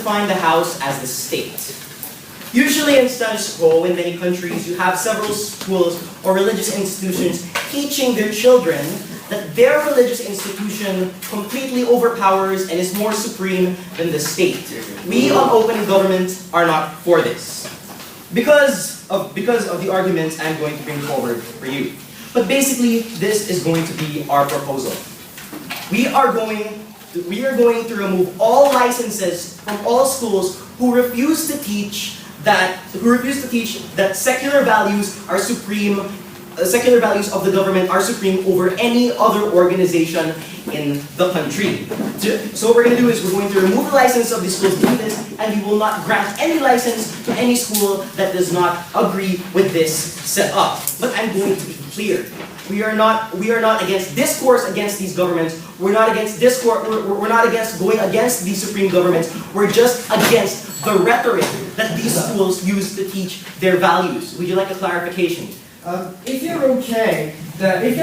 define the house as the state. Usually in status quo in many countries, you have several schools or religious institutions teaching their children that their religious institution completely overpowers and is more supreme than the state. We on Open Government are not for this. Because of the arguments I'm going to bring forward for you. But basically, this is going to be our proposal. We are going to remove all licenses from all schools who refuse to teach that secular values are supreme. Secular values of the government are supreme over any other organization in the country. So what we're going to do is we're going to remove the license of the schools to do this, and we will not grant any license to any school that does not agree with this setup. But I'm going to be clear. We are not against discourse against these governments. We're not against discourse. We're not against going against these supreme governments. We're just against the rhetoric that these schools use to teach their values. Would you like a clarification? If you're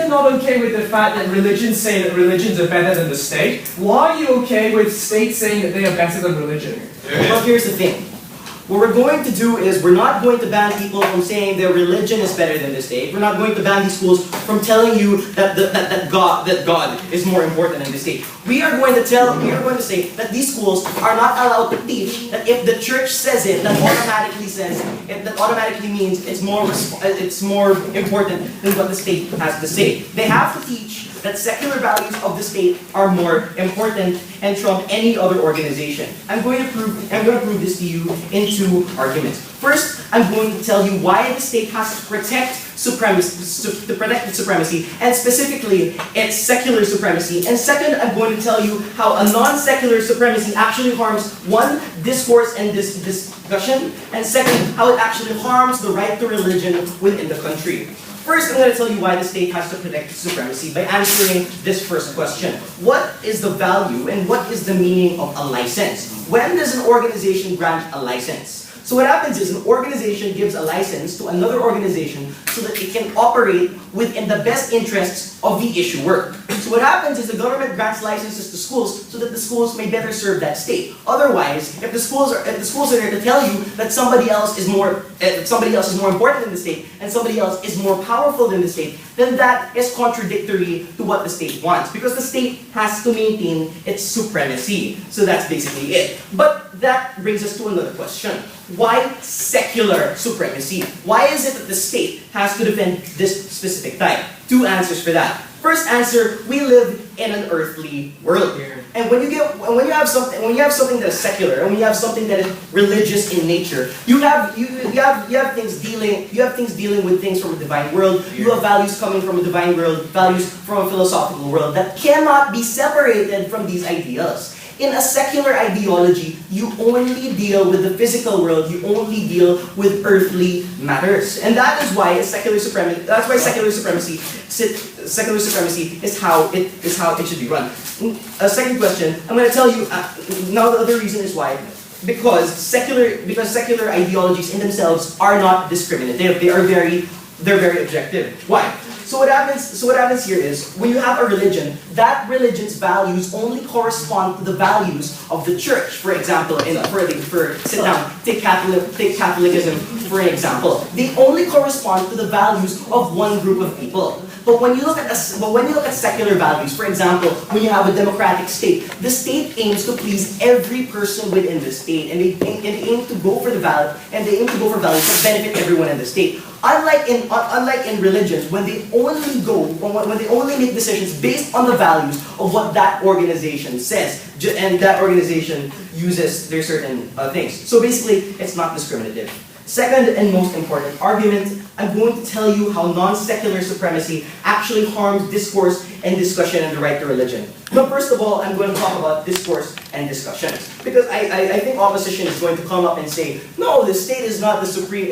not okay with the fact that religions say that religions are better than the state, why are you okay with states saying that they are better than religion? Well, here's the thing. What we're going to do is we're not going to ban people from saying their religion is better than the state. We're not going to ban these schools from telling you that God is more important than the state. We are going to say that these schools are not allowed to teach that if the church says it, that automatically means it's more important than what the state has to say. They have to teach that secular values of the state are more important and trump any other organization. I'm going to prove this to you in two arguments. First, I'm going to tell you why the state has to protect supremacy, and specifically its secular supremacy. And second, I'm going to tell you how a non-secular supremacy actually harms, one, discourse and discussion, and second, how it actually harms the right to religion within the country. First, I'm going to tell you why the state has to protect supremacy by answering this first question. What is the value and what is the meaning of a license? When does an organization grant a license? So what happens is an organization gives a license to another organization so that it can operate within the best interests of the issuer. So what happens is the government grants licenses to schools so that the schools may better serve that state. Otherwise, if the schools are there to tell you that somebody else is more important than the state and somebody else is more powerful than the state, then that is contradictory to what the state wants, because the state has to maintain its supremacy. So that's basically it. But that brings us to another question. Why secular supremacy? Why is it that the state has to defend this specific type? Two answers for that. First answer, we live in an earthly world here. And when you have something that is secular, and when you have something that is religious in nature, you have things dealing with things from a divine world. You have values coming from a divine world, values from a philosophical world that cannot be separated from these ideas. In a secular ideology, you only deal with the physical world. You only deal with earthly matters, and that is why secular supremacy. That's why secular supremacy is how it should be run. A second question, I'm going to tell you now. The other reason is why. Because secular ideologies in themselves are not discriminative. They're very objective. Why? So what happens here is, when you have a religion, that religion's values only correspond to the values of the church. For example, take Catholicism for an example. They only correspond to the values of one group of people. But when you look at secular values, for example, when you have a democratic state, the state aims to please every person within the state, and they aim to go for values that benefit everyone in the state. Unlike in religions, when they only make decisions based on the values of what that organization says, and that organization uses their certain things. So basically, it's not discriminative. Second and most important argument, I'm going to tell you how non-secular supremacy actually harms discourse and discussion and the right to religion. But first of all, I'm going to talk about discourse and discussion, because I think opposition is going to come up and say, no, the state is not the supreme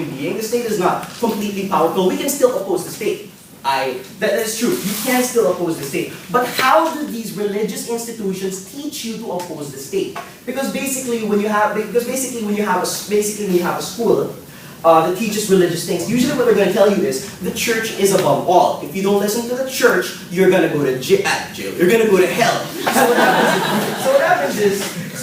being. The state is not completely powerful. We can still oppose the state. That is true. You can still oppose the state. But how do these religious institutions teach you to oppose the state? Because basically, when you have a school that teaches religious things, usually what they're going to tell you is the church is above all. If you don't listen to the church, you're going to go to jail. You're going to go to hell. So what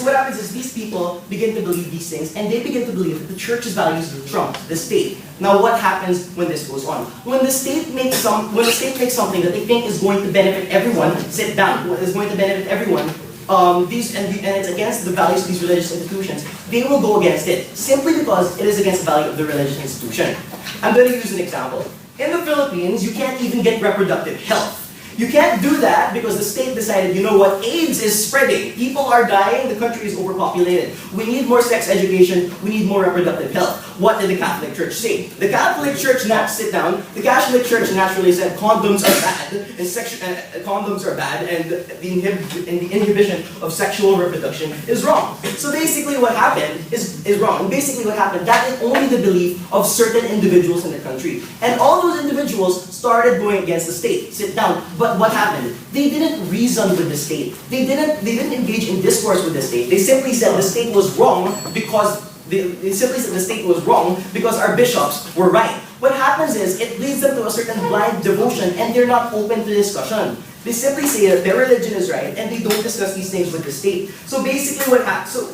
what happens is these people begin to believe these things, and they begin to believe that the church's values trump the state. Now, what happens when this goes on? When the state makes something that they think is going to benefit everyone, sit down, is going to benefit everyone, and it's against the values of these religious institutions, they will go against it simply because it is against the value of the religious institution. I'm going to use an example. In the Philippines, you can't even get reproductive health. You can't do that because the state decided, you know what, AIDS is spreading. People are dying, the country is overpopulated. We need more sex education, we need more reproductive health. What did the Catholic Church say? The Catholic Church sit down, the Catholic Church naturally said condoms are bad, and condoms are bad, and the inhibition of sexual reproduction is wrong. So basically what happened is wrong. Basically what happened, that is only the belief of certain individuals in the country. And all those individuals started going against the state. Sit down. But what happened? They didn't reason with the state. They didn't engage in discourse with the state. They simply said the state was wrong because our bishops were right. What happens is it leads them to a certain blind devotion, and they're not open to discussion. They simply say that their religion is right, and they don't discuss these things with the state. So basically what happens is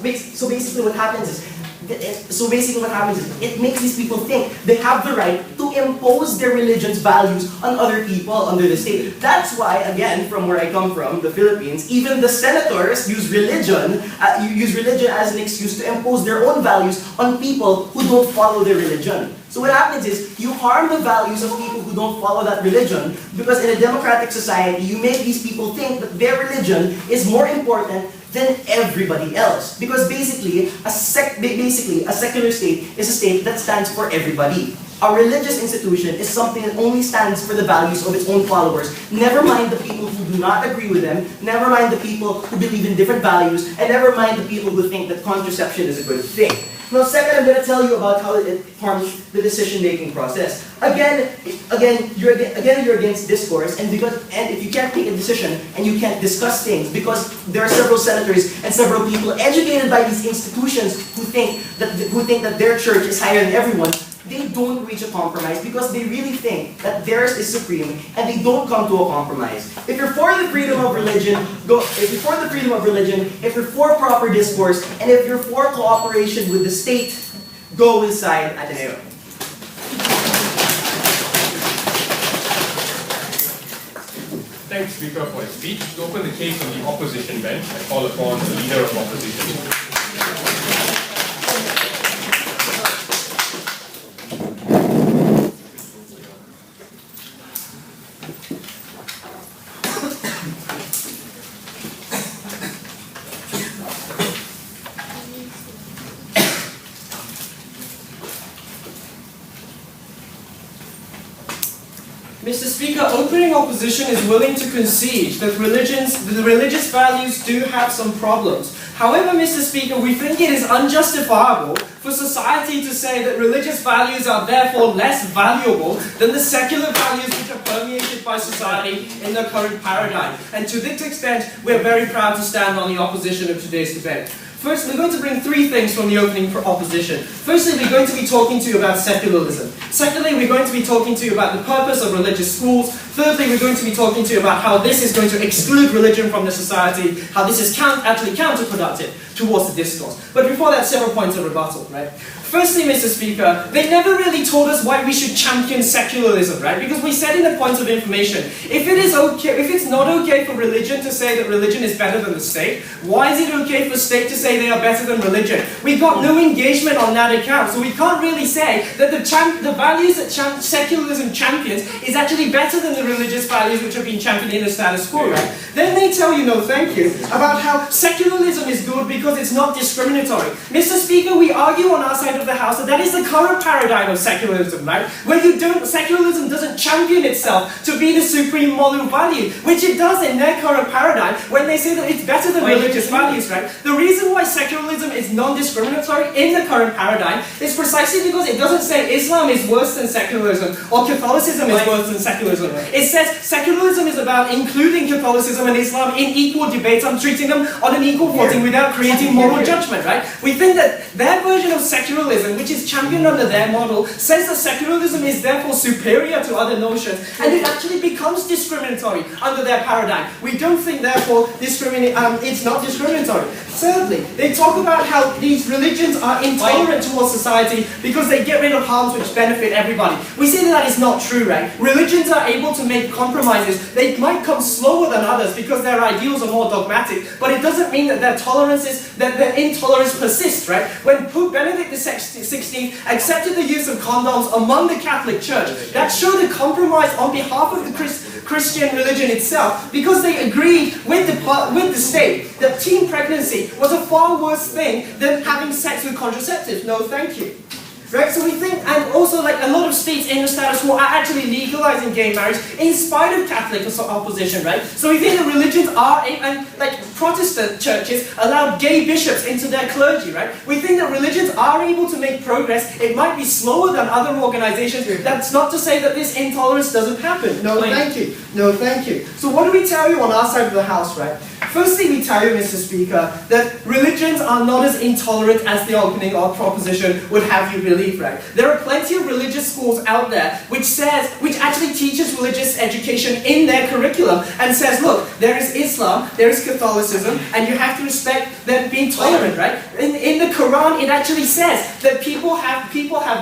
it makes these people think they have the right to impose their religion's values on other people under the state. That's why, again, from where I come from, the Philippines, even the senators use religion as an excuse to impose their own values on people who don't follow their religion. So what happens is, you harm the values of people who don't follow that religion, because in a democratic society, you make these people think that their religion is more important than everybody else. Because basically, a secular state is a state that stands for everybody. A religious institution is something that only stands for the values of its own followers. Never mind the people who do not agree with them, never mind the people who believe in different values, and never mind the people who think that contraception is a good thing. Now, second, I'm going to tell you about how it harms the decision-making process. Again, you're against discourse, and if you can't make a decision and you can't discuss things, because there are several senators and several people educated by these institutions who think that their church is higher than everyone, they don't reach a compromise because they really think that theirs is supreme, and they don't come to a compromise. If you're for the freedom of religion, if you're for proper discourse, and if you're for cooperation with the state, go with side Ateneo. Thanks, Speaker, for his speech. To open the case on the opposition bench, I call upon the Leader of Opposition. Mr. Speaker, opening opposition is willing to concede that the religious values do have some problems. However, Mr. Speaker, we think it is unjustifiable for society to say that religious values are therefore less valuable than the secular values which are permeated by society in the current paradigm. And to this extent, we are very proud to stand on the opposition of today's debate. First, we're going to bring three things from the opening for opposition. Firstly, we're going to be talking to you about secularism. Secondly, we're going to be talking to you about the purpose of religious schools. Thirdly, we're going to be talking to you about how this is going to exclude religion from the society, how this is actually counterproductive towards the discourse. But before that, several points of rebuttal, right? Firstly, Mr. Speaker, they never really told us why we should champion secularism, right? Because we said in the points of information, if it's not okay for religion to say that religion is better than the state, why is it okay for state to say they are better than religion? We got no engagement on that account, so we can't really say that the values that secularism champions is actually better than the religious values which have been championed in the status quo, right? Then they tell you, no thank you, about how secularism is good because it's not discriminatory. Mr. Speaker, we argue on our side of the house that is the current paradigm of secularism, right? Where secularism doesn't champion itself to be the supreme moral value, which it does in their current paradigm when they say that it's better than religious values, right? The reason why secularism is non-discriminatory in the current paradigm is precisely because it doesn't say Islam is worse than secularism or Catholicism is worse than secularism. It says secularism is about including Catholicism and Islam in equal debates and treating them on an equal footing without creating moral judgment, right? We think that their version of secularism secularism, which is championed under their model, says that secularism is therefore superior to other notions, and it actually becomes discriminatory under their paradigm. We don't think therefore it's not discriminatory. Thirdly, they talk about how these religions are intolerant towards society because they get rid of harms which benefit everybody. We say that is not true, right? Religions are able to make compromises. They might come slower than others because their ideals are more dogmatic, but it doesn't mean that their intolerance persists, right? When Pope Benedict XVI accepted the use of condoms among the Catholic Church, that showed a compromise on behalf of the Christian religion itself, because they agreed with the state that teen pregnancy was a far worse thing than having sex with contraceptives. No, thank you. Right, so we think, and also like a lot of states in the status quo are actually legalizing gay marriage in spite of Catholic opposition, right? So we think that religions are, and like Protestant churches allow gay bishops into their clergy, right? We think that religions are able to make progress. It might be slower than other organizations. That's not to say that this intolerance doesn't happen. No, thank you. No, thank you. So what do we tell you on our side of the house, right? Firstly, we tell you, Mr. Speaker, that religions are not as intolerant as the opening or proposition would have you believe, right? There are plenty of religious schools out there which actually teaches religious education in their curriculum and says, look, there is Islam, there is Catholicism, and you have to respect them being tolerant, right? In the Quran, it actually says that people have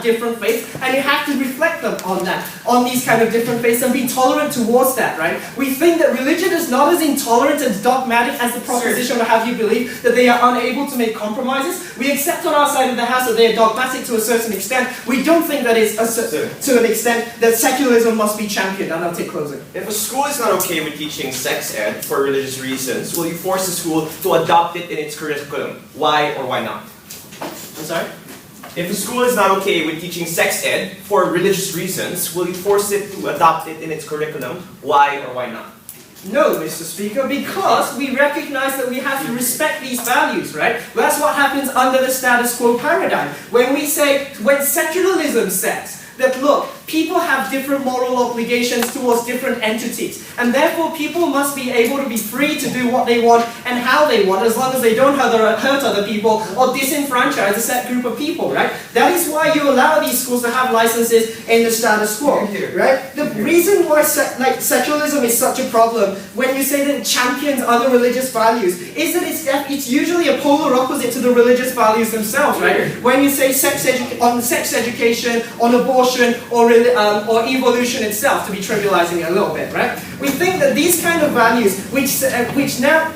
different faiths, and you have to reflect them on these kind of different faiths and be tolerant towards that, right? We think that religion is not as intolerant and dogmatic as the proposition will have you believe that they are unable to make compromises. We accept on our side of the house that they are dogmatic to a certain extent. We don't think that it's to an extent that secularism must be championed. And I'll take closing. If a school is not okay with teaching sex ed for religious reasons, will you force the school to adopt it in its curriculum? Why or why not? I'm sorry? If a school is not okay with teaching sex ed for religious reasons, will you force it to adopt it in its curriculum? Why or why not? No, Mr. Speaker, because we recognize that we have to respect these values, right? That's what happens under the status quo paradigm. When secularism says that, look, people have different moral obligations towards different entities, and therefore people must be able to be free to do what they want and how they want, as long as they don't hurt other people or disenfranchise a set group of people, right? That is why you allow these schools to have licenses in the status quo, right? The reason why secularism is such a problem, when you say that it champions other religious values, is that it's usually a polar opposite to the religious values themselves, right? When you say sex education, on abortion, or evolution itself, to be trivializing it a little bit, right? We think that these kind of values, which now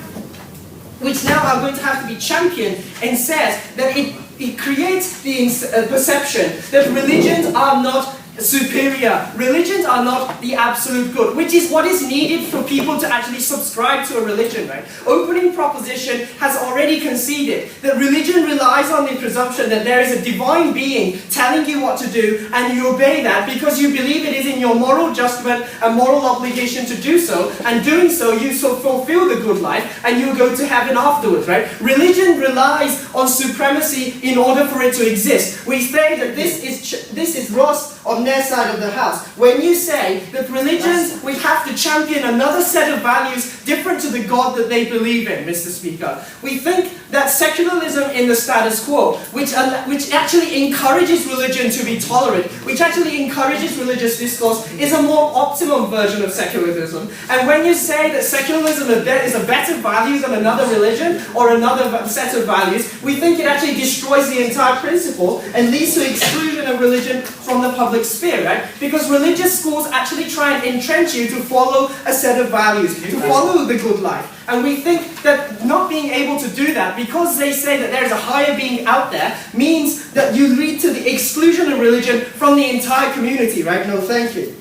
are going to have to be championed, and says that it creates the perception that religions are not superior. Religions are not the absolute good, which is what is needed for people to actually subscribe to a religion, right? Opening proposition has already conceded that religion relies on the presumption that there is a divine being telling you what to do, and you obey that because you believe it is in your moral judgment and moral obligation to do so, and doing so you fulfill the good life and you go to heaven afterwards, right? Religion relies on supremacy in order for it to exist. We say that this is Ross on their side of the house. When you say that religions, we have to champion another set of values different to the God that they believe in, Mr. Speaker. We think that secularism in the status quo, which actually encourages religion to be tolerant, which actually encourages religious discourse, is a more optimum version of secularism. And when you say that secularism is a better value than another religion or another set of values, we think it actually destroys the entire principle and leads to exclusion of religion from the public sphere, right? Because religious schools actually try and entrench you to follow a set of values, to follow the good life. And we think that not being able to do that, because they say that there is a higher being out there, means that you lead to the exclusion of religion from the entire community, right? No, thank you.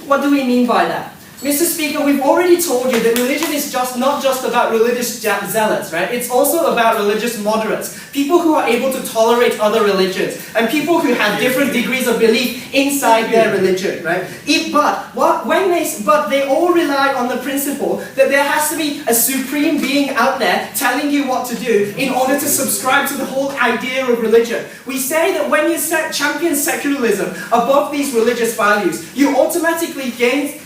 What do we mean by that? Mr. Speaker, we've already told you that religion is not just about religious zealots, right? It's also about religious moderates, people who are able to tolerate other religions, and people who have different degrees of belief inside their religion, right? But they all rely on the principle that there has to be a supreme being out there telling you what to do in order to subscribe to the whole idea of religion. We say that when you champion secularism above these religious values, you automatically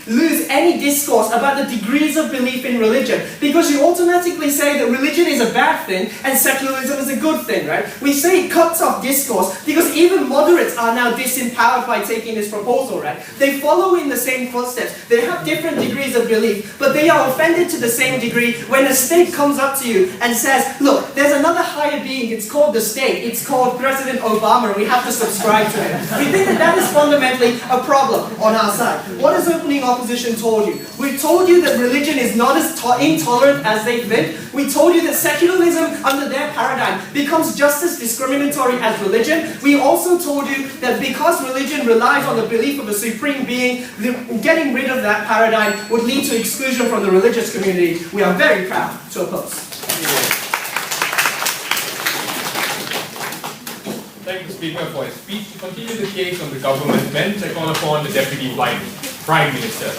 lose any discourse about the degrees of belief in religion, because you automatically say that religion is a bad thing and secularism is a good good thing, right? We say it cuts off discourse because even moderates are now disempowered by taking this proposal, right? They follow in the same footsteps. They have different degrees of belief, but they are offended to the same degree when a state comes up to you and says, look, there's another higher being, it's called the state, it's called President Obama, and we have to subscribe to him. We think that that is fundamentally a problem on our side. What has opening opposition told you? We've told you that religion is not as intolerant as they think. We told you that secularism under their paradigm becomes just as discriminatory as religion. We also told you that because religion relies on the belief of a supreme being, getting rid of that paradigm would lead to exclusion from the religious community. We are very proud to oppose. Thank the Speaker for his speech. To continue the case on the government bench, I call upon the Deputy Prime Minister.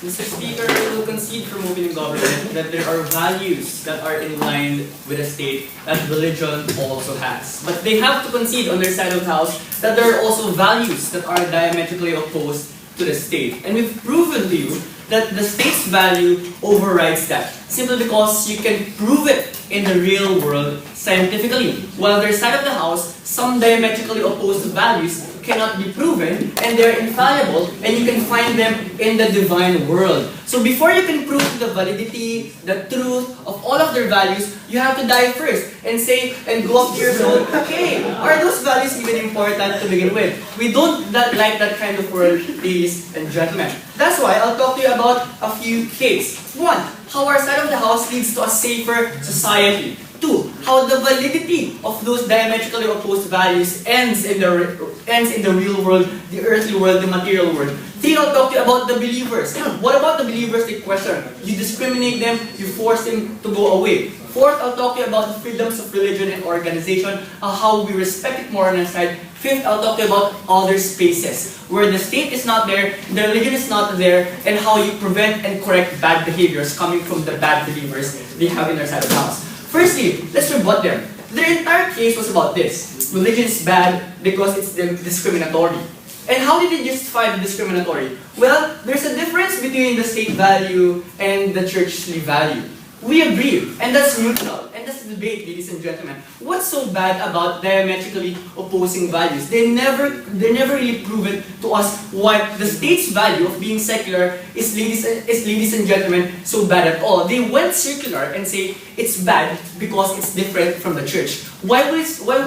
Mr. Speaker, we will concede from opening government that there are values that are in line with the state that religion also has. But they have to concede on their side of the house that there are also values that are diametrically opposed to the state. And we've proven to you that the state's value overrides that, simply because you can prove it in the real world scientifically. While their side of the house, some diametrically opposed values cannot be proven, and they're infallible, and you can find them in the divine world. So before you can prove the validity, the truth of all of their values, you have to die first and say, and go up to your soul, okay, are those values even important to begin with? We don't like that kind of world, ladies and gentlemen. That's why I'll talk to you about a few cases. 1, how our side of the house leads to a safer society. 2, how the validity of those diametrically opposed values ends in the real world, the earthly world, the material world. 3, I'll talk to you about the believers. What about the believers? They question. You discriminate them, you force them to go away. 4th, I'll talk to you about the freedoms of religion and organization, how we respect it more on our side. 5th, I'll talk to you about other spaces, where the state is not there, the religion is not there, and how you prevent and correct bad behaviors coming from the bad believers they have in their side of the house. Firstly, let's rebut them. Their entire case was about this. Religion is bad because it's discriminatory. And how did they justify the discriminatory? Well, there's a difference between the state value and the churchly value. We agree, and that's neutral, and that's the debate, ladies and gentlemen. What's so bad about diametrically opposing values? They never really proven to us why the state's value of being secular is, ladies and gentlemen, so bad at all. They went circular and say it's bad because it's different from the church. Why would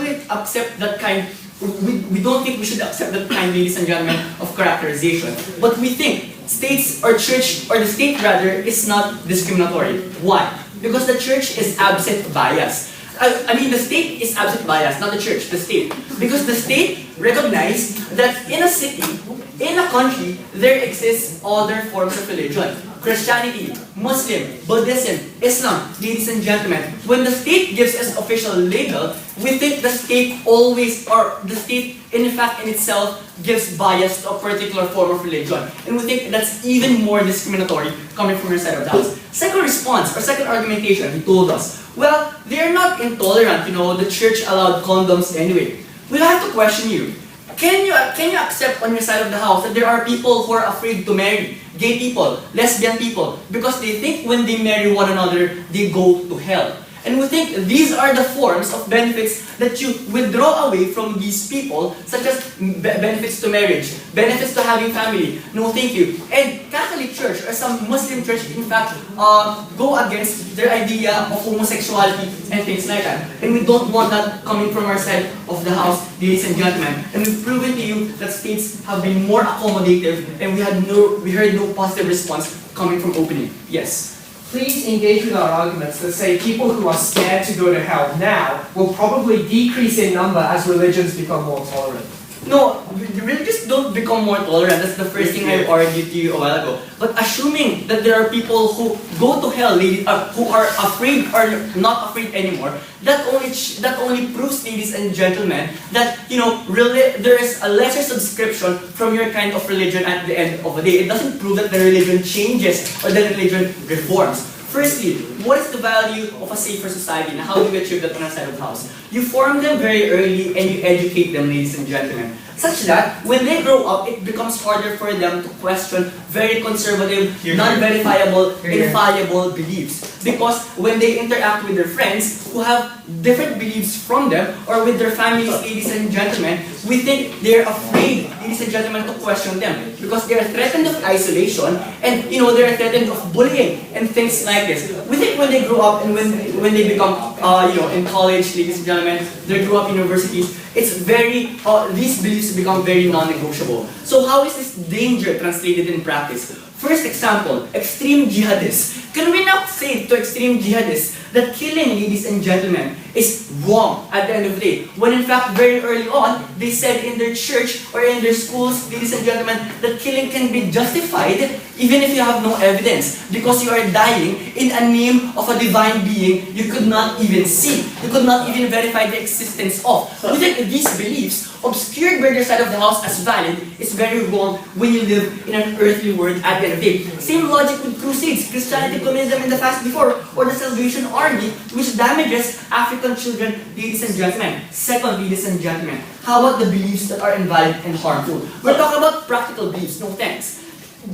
it accept that kind? We don't think we should accept that kind, ladies and gentlemen, of characterization. But we think states or church, or the state rather, is not discriminatory. Why? Because the church is absent bias. I mean, the state is absent bias, not the church, the state. Because the state recognized that in a city, in a country, there exists other forms of religion. Christianity, Muslim, Buddhism, Islam. Ladies and gentlemen, when the state gives us official label, we think the state always, or the state in fact in itself, gives bias to a particular form of religion. And we think that's even more discriminatory coming from your side of the house. Second response, or second argumentation, he told us, well, they're not intolerant, the church allowed condoms anyway. We have to question you. Can you accept on your side of the house that there are people who are afraid to marry? Gay people, lesbian people, because they think when they marry one another, they go to hell. And we think these are the forms of benefits that you withdraw away from these people, such as benefits to marriage, benefits to having family. No, thank you. And Catholic Church or some Muslim church, in fact, go against their idea of homosexuality and things like that. And we don't want that coming from our side of the house, ladies and gentlemen. And we've proven to you that states have been more accommodative, and we heard no positive response coming from opening. Yes. Please engage with our arguments that say people who are scared to go to hell now will probably decrease in number as religions become more tolerant. No, religions don't become more tolerant. That's the first thing I argued to you a while ago. But assuming that there are people who go to hell, who are afraid or not afraid anymore, that only proves, ladies and gentlemen, that there is a lesser subscription from your kind of religion at the end of the day. It doesn't prove that the religion changes or that the religion reforms. Firstly, what is the value of a safer society, and how do we achieve that on our side of the house? You form them very early and you educate them, ladies and gentlemen. such that when they grow up, it becomes harder for them to question very conservative, Here, here. non-verifiable, Here, here. infallible beliefs. Because when they interact with their friends who have different beliefs from them, or with their families, ladies and gentlemen, we think they're afraid, ladies and gentlemen, to question them. Because they are threatened of isolation, and they are threatened of bullying and things like this. We think when they grow up and when they become in college, ladies and gentlemen, they grow up in universities, it's very these beliefs become very non-negotiable. So how is this danger translated in practice? First example, extreme jihadists. Can we not say to extreme jihadists that killing, ladies and gentlemen, is wrong at the end of the day? When in fact, very early on, they said in their church or in their schools, ladies and gentlemen, that killing can be justified even if you have no evidence, because you are dying in a name of a divine being you could not even see, you could not even verify the existence of. We think these beliefs, obscured by their side of the house as valid, is very wrong when you live in an earthly world at the end of the day. Same logic with crusades. Christianity committed them in the past before, or the Salvation Army, which damages African children, ladies and gentlemen. Second, ladies and gentlemen, how about the beliefs that are invalid and harmful? We're talking about practical beliefs, no thanks.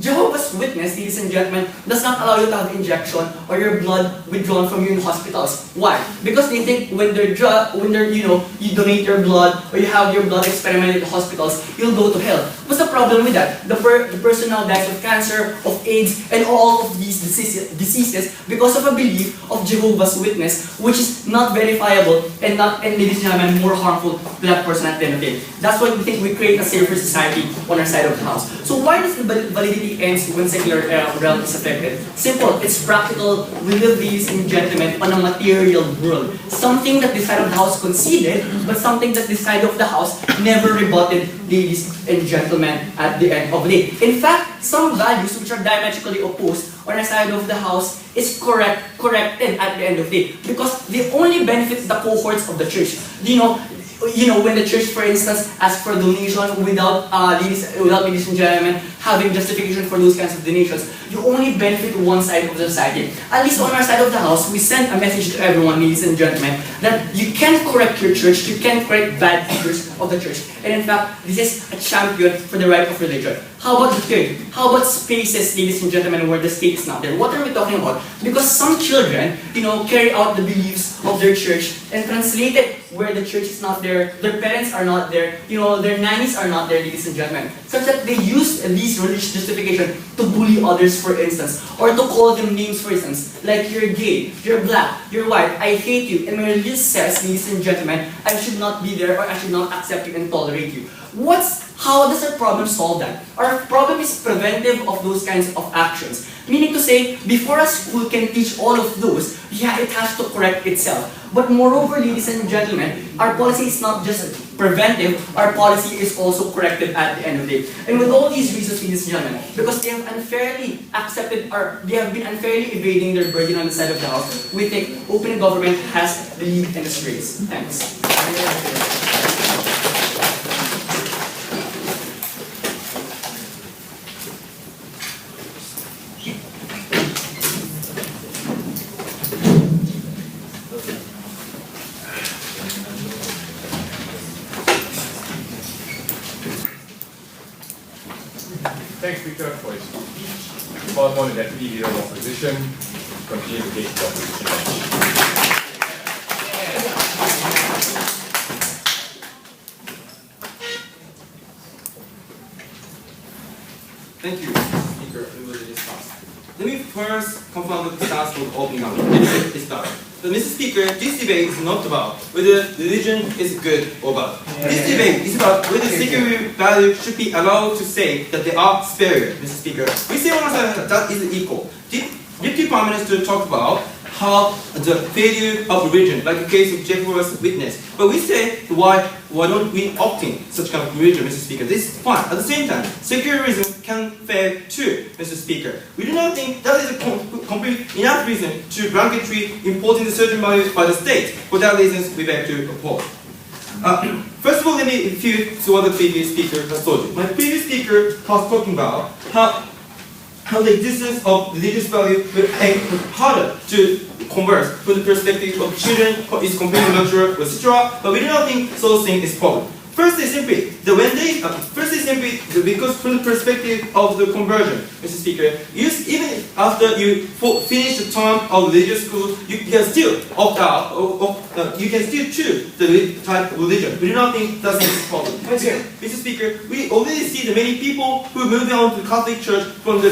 Jehovah's Witness, ladies and gentlemen, does not allow you to have injection or your blood withdrawn from you in hospitals. Why? Because they think when you donate your blood or you have your blood experimented in hospitals, you'll go to hell. What's the problem with that? The person now dies of cancer, of AIDS, and all of these diseases because of a belief of Jehovah's Witness, which is not verifiable and ladies and gentlemen, more harmful to that person at the end of the day. That's why we think we create a safer society on our side of the house. So why does the validity ends when secular realm is affected? Simple, it's practical. We live, ladies and gentlemen, on a material world. Something that the side of the house conceded, but something that the side of the house never rebutted, ladies and gentlemen, at the end of the day. In fact, some values which are diametrically opposed on our side of the house is corrected at the end of the day, because they only benefit the cohorts of the church. When the church, for instance, asks for donation without ladies and gentlemen, having justification for those kinds of donations, you only benefit one side of the society. At least on our side of the house, we send a message to everyone, ladies and gentlemen, that you can't correct your church, you can't correct bad leaders of the church. And in fact, this is a champion for the right of religion. How about the third? How about spaces, ladies and gentlemen, where the state is not there? What are we talking about? Because some children, carry out the beliefs of their church and translate it where the church is not there, their parents are not there, their nannies are not there, ladies and gentlemen, such that they use these religious justification to bully others, for instance, or to call them names, for instance, like you're gay, you're black, you're white, I hate you, and my religion says, ladies and gentlemen, I should not be there or I should not accept you and tolerate you. How does our problem solve that? Our problem is preventive of those kinds of actions. Meaning to say, before a school can teach all of those, it has to correct itself. But moreover, ladies and gentlemen, our policy is not just preventive, our policy is also corrective at the end of the day. And with all these reasons, ladies and gentlemen, because they have unfairly accepted or they have been unfairly evading their burden on the side of the house, we think open government has the lead in this race. Thanks. Thanks, Speaker, for his speech. We call upon the Deputy Leader of Opposition to continue to take the opposition bench. Thank you, Speaker. We will discuss. Let me first confirm the stance for the opening up. Let me discuss. So, Mr. Speaker, this debate is not about whether religion is good or bad. This debate is about whether secular values should be allowed to say that they are superior, Mr. Speaker. We say on our side that that is equal. Deputy Prime Minister talked about how the failure of religion, like the case of Jehovah's Witness. But we say, why don't we opt in such kind of religion, Mr. Speaker? This is fine. At the same time, secularism can fail too, Mr. Speaker. We do not think that is a complete enough reason to blanketly imposing the certain values by the state. For that reason, we beg to oppose. First of all, let me refute to what the previous speaker has told you. My previous speaker was talking about how the existence of religious value will make it harder to converse from the perspective of children is completely natural, etc. But we do not think such thing is problem. Firstly, simply, because from the perspective of the conversion, Mr. Speaker, even after you finish the term of religious school, you can still opt out, you can still choose the type of religion. We do not think that's a problem. Mr. Speaker, we already see the many people who move on to the Catholic Church from the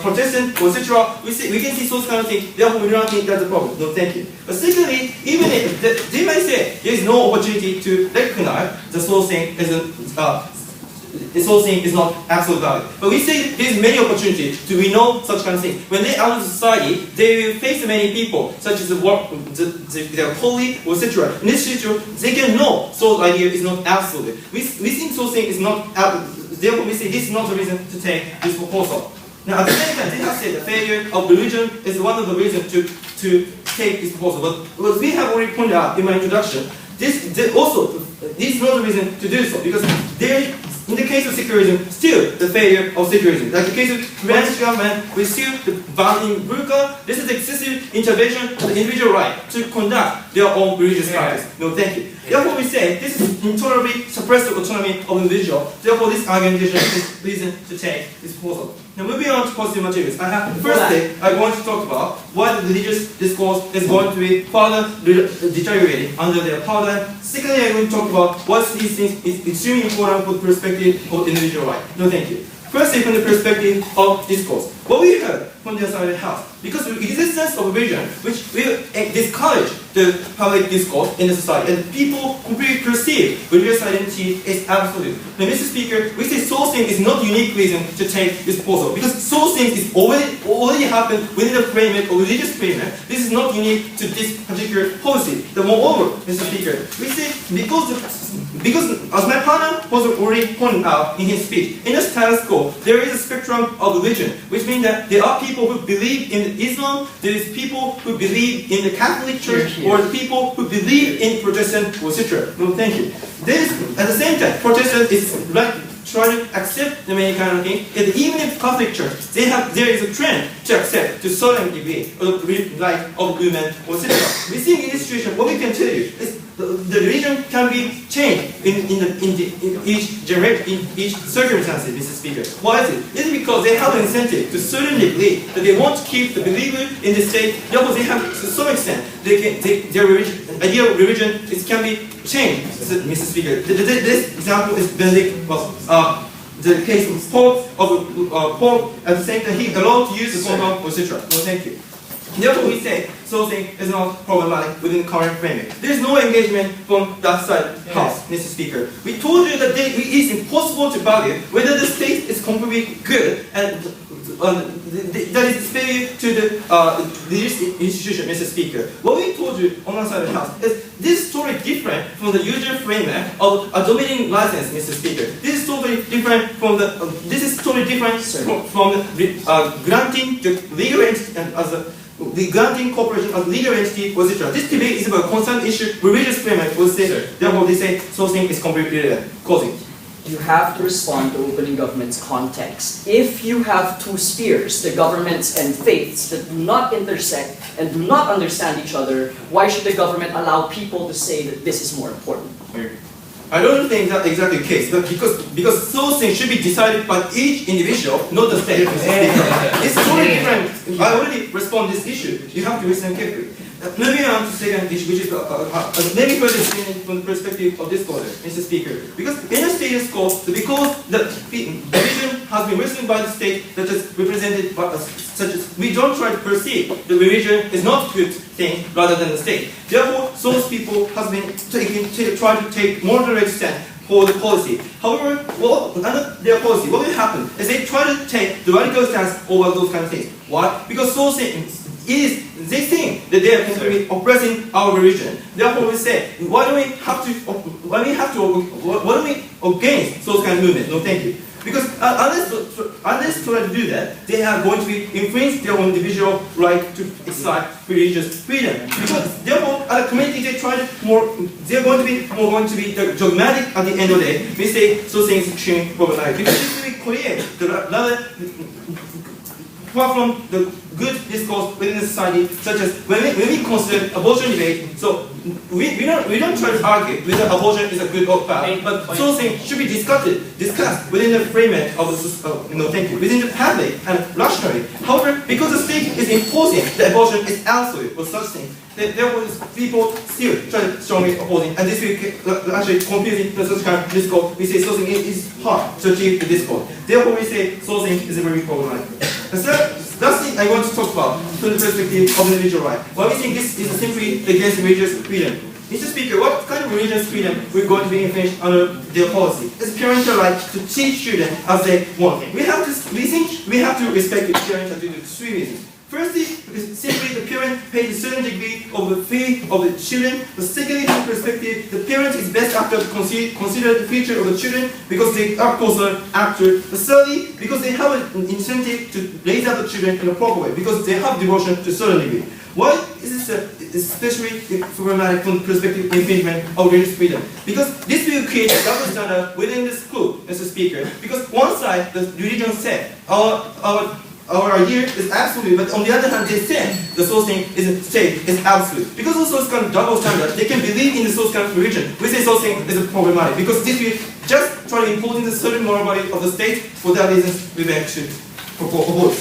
Protestant, etc. We can see those kind of things. Therefore, we do not think that's a problem. No, thank you. But secondly, even if they might say there is no opportunity to recognize the soul thing is not absolute value. But we say there is many opportunities to we know such kind of things. When they are in society, they will face many people, such as their colleague, etc. In this situation, they can know soul idea is not absolute. We think soul thing is not absolute. Therefore, we say this is not the reason to take this proposal. Now, at the same time, they have said the failure of religion is one of the reasons to take this proposal. But what we have already pointed out in my introduction, this is not the reason to do so, because in the case of secularism, still the failure of secularism. Like the case of French government, we still banning burqa. This is excessive intervention of the individual right to conduct their own religious practice. No, thank you. Therefore, we say this is intolerably suppressive autonomy of the individual. Therefore, this argumentation is reason to take this proposal. Now, moving on to positive materials. Firstly, I want to talk about why the religious discourse is going to be further deteriorating under their paradigm. Secondly, I'm going to talk about why these things is extremely important for the perspective of individual right. No, thank you. Firstly, from the perspective of discourse. What we heard from the outside of the house, because of the existence of a vision which will discourage the public discourse in the society, and people completely perceive religious identity is absolute. Now, Mr. Speaker, we say soul thing is not unique reason to take this proposal, because soul thing is already happened within the framework of religious framework. This is not unique to this particular policy. The moreover, Mr. Speaker, we say because as my partner was already pointed out in his speech, in the status quo, there is a spectrum of religion, which means that there are people who believe in Islam, there is people who believe in the Catholic Church, or the people who believe in Protestant, etc. No, thank you. At the same time, Protestant is like trying to accept the many kind of things. And even in Catholic Church, there is a trend to accept to certain degree of women, etc. We think in this situation, what we can tell you is the religion can be changed in each circumstance, Mr. Speaker. Why is it? It's because they have an incentive to certain degree that they want to keep the believer in the state. Therefore, they have to some extent their idea of religion can be changed, Mr. Speaker. This example is Benedict the case of Pope at the same time he allowed to use the condom, etc. No, thank you. Therefore, we say something is not problematic within the current framework. There is no engagement from that side house, Mr. Speaker. We told you that it is impossible to value whether the state is completely good and that is failure to the religious institution, Mr. Speaker. What we told you on one side of the house is this is totally different from the usual framework of a domain license, Mr. Speaker. This is totally different from the granting the legal entity the granting corporation as legal entity, etc. This debate is about concerned issue, religious framework will say, therefore they say something is completely irrelevant. Closing. You have to respond to opening government's context. If you have two spheres, the governments and faiths, that do not intersect and do not understand each other, why should the government allow people to say that this is more important? I don't think that's exactly the case, but because those things should be decided by each individual, not the state. It's totally different. I already respond to this issue. You have to listen carefully. Moving on to the second issue, which is let me further explain it from the perspective of this order, Mr. Speaker. Because in a status quo, because the religion has been written by the state that is represented by such as we don't try to perceive the religion is not a good thing rather than the state. Therefore, those people have been trying to take moderate stand for the policy. However, under their policy, what will happen is they try to take the radical stance over those kind of things. Why? Because those things they think that they are completely oppressing our religion. Therefore, we say, why do we against those kind of movements? No, thank you. Because unless try to do that, they are going to be infringe their own individual right to exercise religious freedom. Because therefore, as a community, they're going to be dogmatic at the end of the day. We say those things extremely problematic. Because this will create far from the good discourse within the society, such as when we consider abortion debate, so we don't try to argue whether abortion is a good or bad, but those things should be discussed within the framework of within the public and rationally. However, because the state is imposing that abortion is absolute or such thing, therefore people still try to strongly opposing, and this will actually confusing the such kind of discourse. We say something is hard to achieve the discourse. Therefore, we say something is very problematic. The last thing I want to talk about from the perspective of individual right. Why we think this is simply against religious freedom. Mr. Speaker, what kind of religious freedom we're going to be infringed under their policy? It's parental right to teach children as they want. We think we have to respect the parents due to three reasons. Firstly, because simply the parent pays a certain degree of the faith of the children. The secondly, from perspective, the parent is best actor to consider the future of the children because they are closer actor. The thirdly, because they have an incentive to raise up the children in a proper way because they have devotion to a certain degree. Why is this especially problematic from the perspective of infringement of religious freedom? Because this will create a double standard within the school, Mr. Speaker. Because one side, the religion said, our idea is absolute, but on the other hand, they say the source thing is absolute. Because of those kind of double standard, they can believe in the source kind of religion. We say source thing is problematic because this will just try to impose the certain morality of the state. For that reason, we may actually oppose.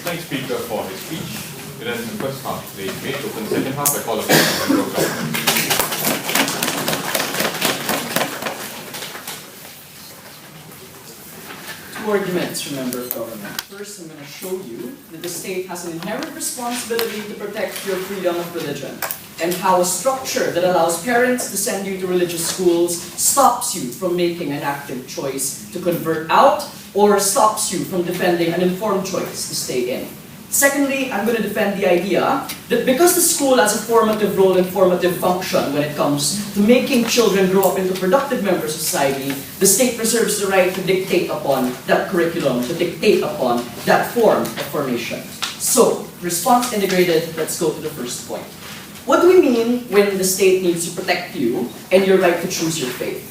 Thanks, Speaker, for his speech. It ends the first half of the debate. Open the second half by call upon the Member of Government. Two arguments from Member of Government. First, I'm going to show you that the state has an inherent responsibility to protect your freedom of religion, and how a structure that allows parents to send you to religious schools stops you from making an active choice to convert out, or stops you from defending an informed choice to stay in. Secondly, I'm going to defend the idea that because the school has a formative role and formative function when it comes to making children grow up into productive members of society, the state preserves the right to dictate upon that curriculum, to dictate upon that form of formation. So, response integrated, let's go to the first point. What do we mean when the state needs to protect you and your right to choose your faith?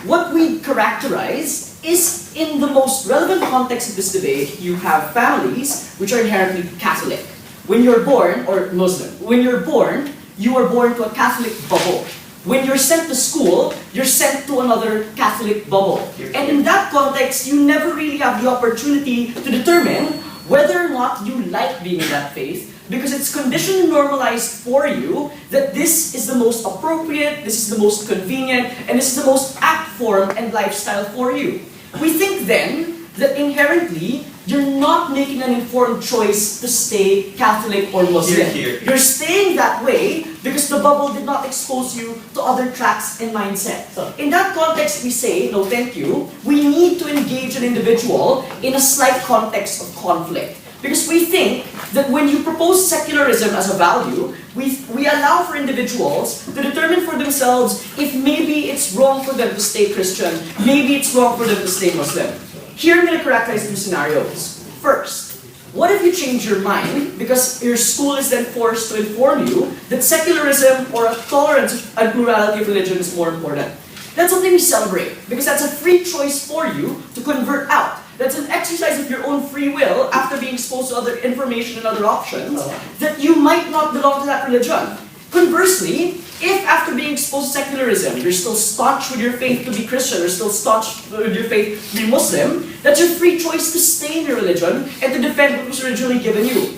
What we characterize is, in the most relevant context of this debate, you have families which are inherently Catholic. When you're born, or Muslim, when you're born, you are born to a Catholic bubble. When you're sent to school, you're sent to another Catholic bubble. And in that context, you never really have the opportunity to determine whether or not you like being in that faith, because it's conditioned and normalized for you that this is the most appropriate, this is the most convenient, and this is the most apt form and lifestyle for you. We think then that inherently you're not making an informed choice to stay Catholic or Muslim. You're staying that way because the bubble did not expose you to other tracks and mindset. In that context, we say, no thank you, we need to engage an individual in a slight context of conflict. Because we think that when you propose secularism as a value, we allow for individuals to determine for themselves if maybe it's wrong for them to stay Christian, maybe it's wrong for them to stay Muslim. Here I'm going to characterize two scenarios. First, what if you change your mind because your school is then forced to inform you that secularism or a tolerance and plurality of religion is more important? That's something we celebrate because that's a free choice for you to convert out. That's an exercise of your own free will after being exposed to other information and other options that you might not belong to that religion. Conversely, if after being exposed to secularism, you're still staunch with your faith to be Christian, or still staunch with your faith to be Muslim, that's your free choice to stay in your religion and to defend what was originally given you.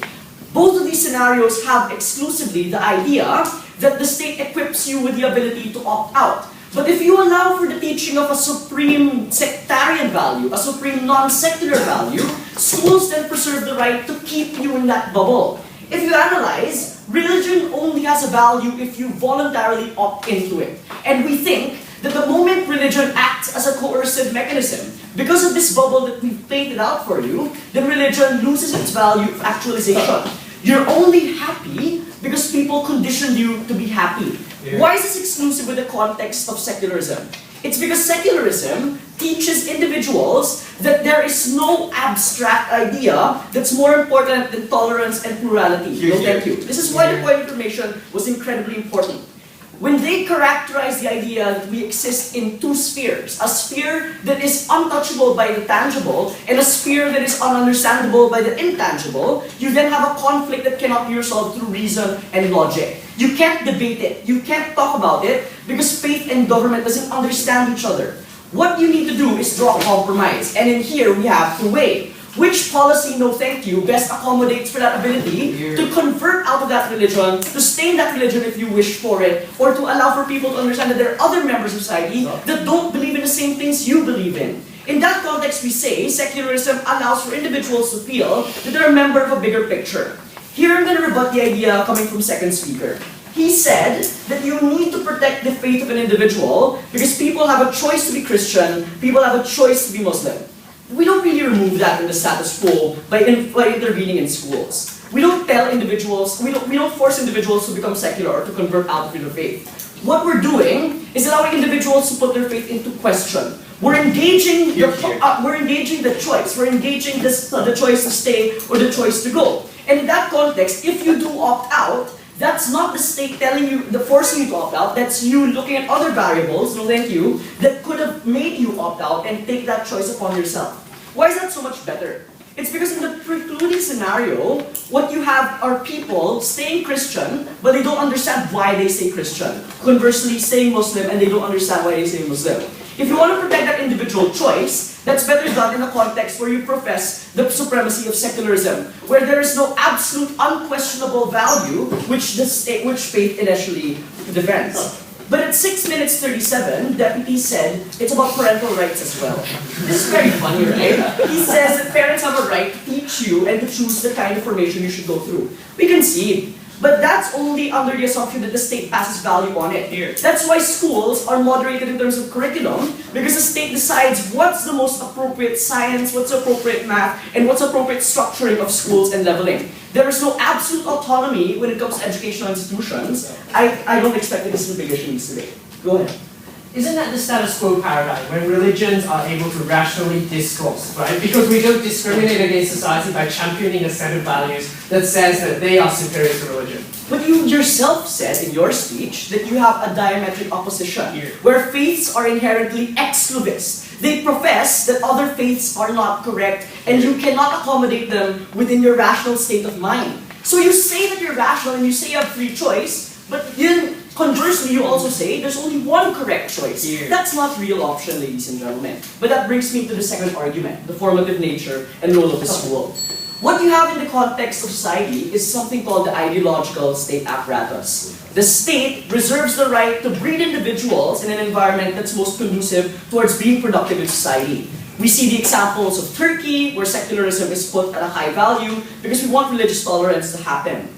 Both of these scenarios have exclusively the idea that the state equips you with the ability to opt out. But if you allow for the teaching of a supreme sectarian value, a supreme non-secular value, schools then preserve the right to keep you in that bubble. If you analyze, religion only has a value if you voluntarily opt into it. And we think that the moment religion acts as a coercive mechanism, because of this bubble that we've painted out for you, then religion loses its value of actualization. You're only happy because people conditioned you to be happy. Why is this exclusive with the context of secularism? It's because secularism teaches individuals that there is no abstract idea that's more important than tolerance and plurality. Here, No, thank here. you. This is why the point information was incredibly important. When they characterize the idea that we exist in two spheres, a sphere that is untouchable by the tangible and a sphere that is ununderstandable by the intangible, you then have a conflict that cannot be resolved through reason and logic. You can't debate it. You can't talk about it because faith and government doesn't understand each other. What you need to do is draw a compromise. And in here, we have to weigh which policy, no thank you, best accommodates for that ability to convert out of that religion, to stay in that religion if you wish for it, or to allow for people to understand that there are other members of society that don't believe in the same things you believe in. In that context, we say secularism allows for individuals to feel that they're a member of a bigger picture. Here I'm going to rebut the idea coming from second speaker. He said that you need to protect the faith of an individual because people have a choice to be Christian, people have a choice to be Muslim. We don't really remove that in the status quo by intervening in schools. We don't tell individuals, we don't force individuals to become secular or to convert out of their faith. What we're doing is allowing individuals to put their faith into question. We're engaging the choice. We're engaging the choice to stay or the choice to go. And in that context, if you do opt out, that's not the state telling you, forcing you to opt out. That's you looking at other variables, no thank you, that could have made you opt out and take that choice upon yourself. Why is that so much better? It's because in the precluding scenario, what you have are people staying Christian, but they don't understand why they stay Christian. Conversely, staying Muslim and they don't understand why they stay Muslim. If you want to protect that individual choice, that's better done in a context where you profess the supremacy of secularism, where there is no absolute, unquestionable value which faith initially defends. But at 6 minutes 37, Deputy said it's about parental rights as well. This is very funny, right? He says that parents have a right to teach you and to choose the kind of formation you should go through. We concede. But that's only under the assumption that the state passes value on it. That's why schools are moderated in terms of curriculum, because the state decides what's the most appropriate science, what's appropriate math, and what's appropriate structuring of schools and leveling. There is no absolute autonomy when it comes to educational institutions. I don't expect that this is a big issue in this debate. Go ahead. Isn't that the status quo paradigm, when religions are able to rationally discourse, right? Because we don't discriminate against society by championing a set of values that says that they are superior to religion. But you yourself said in your speech that you have a diametric opposition, where faiths are inherently exclusivist. They profess that other faiths are not correct, and you cannot accommodate them within your rational state of mind. So you say that you're rational and you say you have free choice, but then conversely, you also say there's only one correct choice. That's not real option, ladies and gentlemen. But that brings me to the second argument, the formative nature and role of the school. What you have in the context of society is something called the ideological state apparatus. The state reserves the right to breed individuals in an environment that's most conducive towards being productive in society. We see the examples of Turkey, where secularism is put at a high value because we want religious tolerance to happen.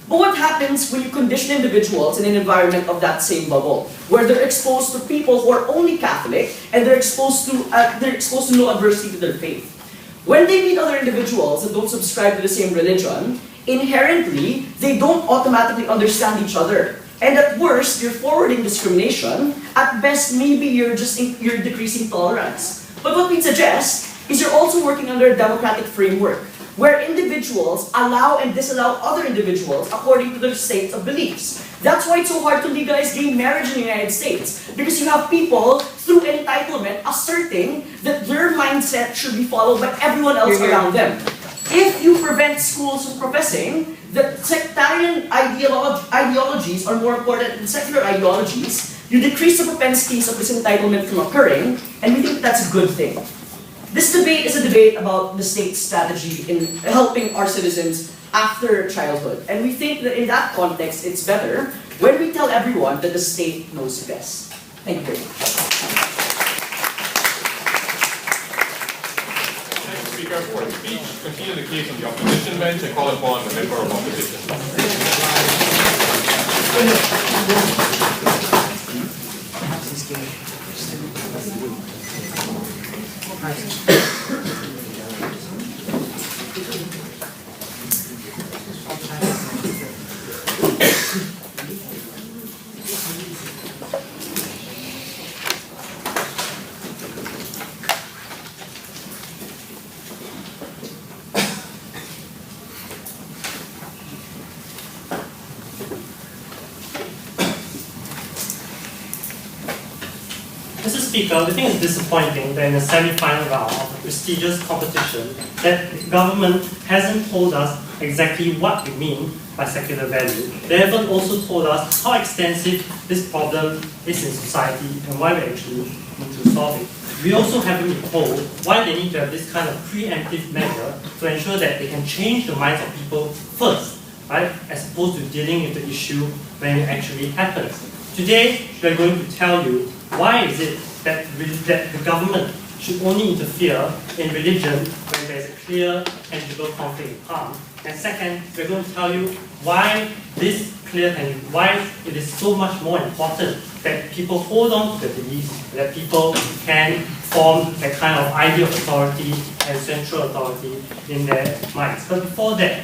But what happens when you condition individuals in an environment of that same bubble, where they're exposed to people who are only Catholic and they're exposed to no adversity to their faith? When they meet other individuals that don't subscribe to the same religion, inherently they don't automatically understand each other. And at worst, you're forwarding discrimination. At best, maybe you're decreasing tolerance. But what we suggest is you're also working under a democratic framework, where individuals allow and disallow other individuals according to their state of beliefs. That's why it's so hard to legalize gay marriage in the United States, because you have people, through entitlement, asserting that their mindset should be followed by everyone else around them. If you prevent schools from professing that sectarian ideologies are more important than secular ideologies, you decrease the propensities of this entitlement from occurring, and we think that's a good thing. This debate is a debate about the state's strategy in helping our citizens after childhood. And we think that in that context, it's better when we tell everyone that the state knows best. Thank you very much. Thank you, Speaker, for the speech. Continue the case on the opposition bench and call upon the member of opposition. Speaker, we think it's disappointing that in the semi-final round of a prestigious competition, that the government hasn't told us exactly what we mean by secular value. They haven't also told us how extensive this problem is in society and why we actually need to solve it. We also haven't been told why they need to have this kind of preemptive measure to ensure that they can change the minds of people first, right, as opposed to dealing with the issue when it actually happens. Today, we are going to tell you why is it that the government should only interfere in religion when there is a clear, tangible conflict of harm. And second, we're going to tell you why why it is so much more important that people hold on to the beliefs, that people can form that kind of idea of authority and central authority in their minds. But before that,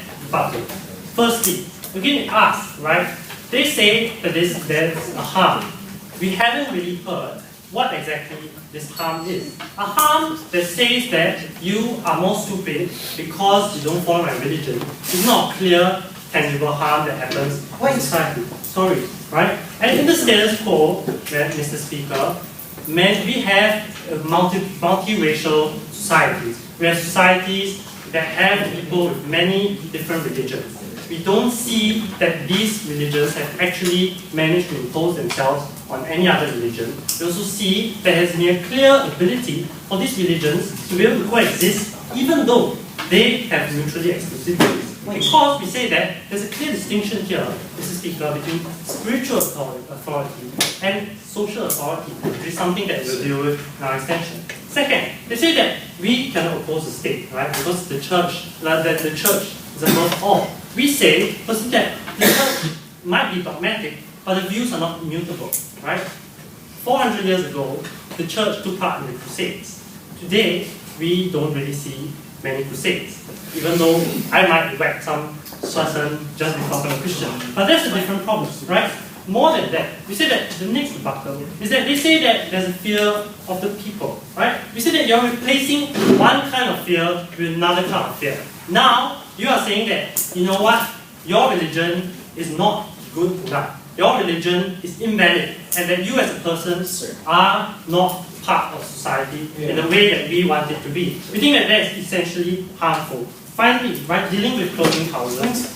firstly, we're going to ask, right? They say that there's a harm. We haven't really heard what exactly this harm is. A harm that says that you are more stupid because you don't follow my religion is not a clear, tangible harm that happens in society. Sorry, right? And in the status quo, Mr. Speaker, we have multiracial societies. We have societies that have people with many different religions. We don't see that these religions have actually managed to impose themselves on any other religion. We also see there has been a clear ability for these religions to be able to coexist even though they have mutually exclusive beliefs. Because we say that there's a clear distinction here, Mr. Speaker, between spiritual authority and social authority, which is something that we'll deal with in our extension. Second, they say that we cannot oppose the state, right? Because the church is above all. We say, firstly, that the church might be dogmatic, but the views are not immutable, right? 400 years ago, the church took part in the Crusades. Today, we don't really see many crusades, even though I might whack some person just because I'm a Christian. But that's a different problem, right? More than that, we say that the next rebuttal is that they say that there's a fear of the people, right? We say that you're replacing one kind of fear with another kind of fear. Now, you are saying that, you know what, your religion is not good enough. Your religion is invalid, and that you as a person are not part of society in the way that we want it to be. We think that that is essentially harmful. Finally, right, dealing with closing houses,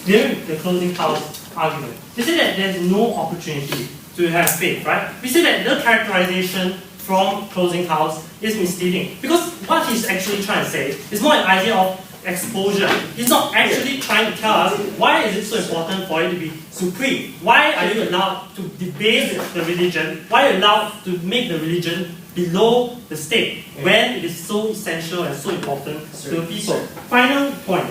dealing with the closing house argument. They say that there's no opportunity to have faith, right? We say that the characterization from closing house is misleading. Because what he's actually trying to say is more an idea of exposure. He's not actually trying to tell us why is it so important for it to be supreme. Why are you allowed to debase the religion? Why are you allowed to make the religion below the state when it is so essential and so important to the people? Final point,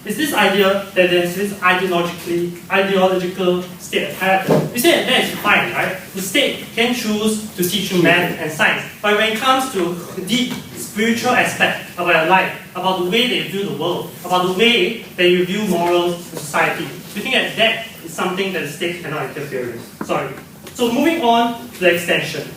is this idea that there's this ideological state of character. We say that that is fine, right? The state can choose to teach you math and science, but when it comes to the deep spiritual aspect about your life, about the way they view the world, about the way that you view morals in society, we think that that is something that the state cannot interfere with. So moving on to the extension.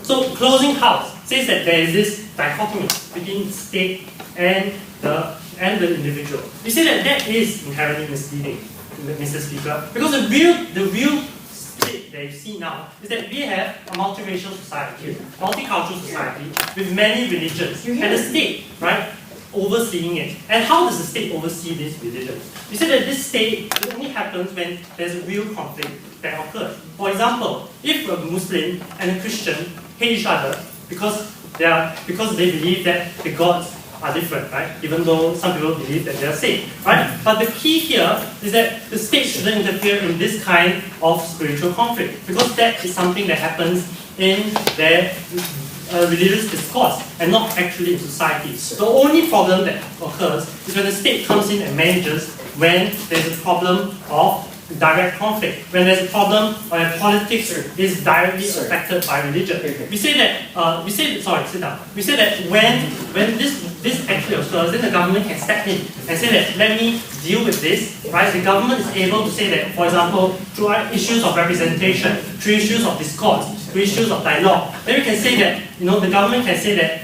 So closing house says that there is this dichotomy between the state and the individual. We say that that is inherently misleading, Mr. Speaker, because the real state that you see now is that we have a multiracial society, multicultural society with many religions, and the state, right, overseeing it. And how does the state oversee these religions? We say that this state only happens when there's a real conflict that occurs. For example, if a Muslim and a Christian hate each other because they believe that the gods are different, right? Even though some people believe that they are same, right? But the key here is that the state shouldn't interfere in this kind of spiritual conflict, because that is something that happens in their religious discourse and not actually in society. The only problem that occurs is when the state comes in and manages when there's a problem of direct conflict, when there's a problem where politics is directly affected by religion. We say that we say that when this actually occurs, then the government can step in and say that let me deal with this. Right? The government is able to say that, for example, through issues of representation, through issues of discourse, through issues of dialogue, then we can say that the government can say that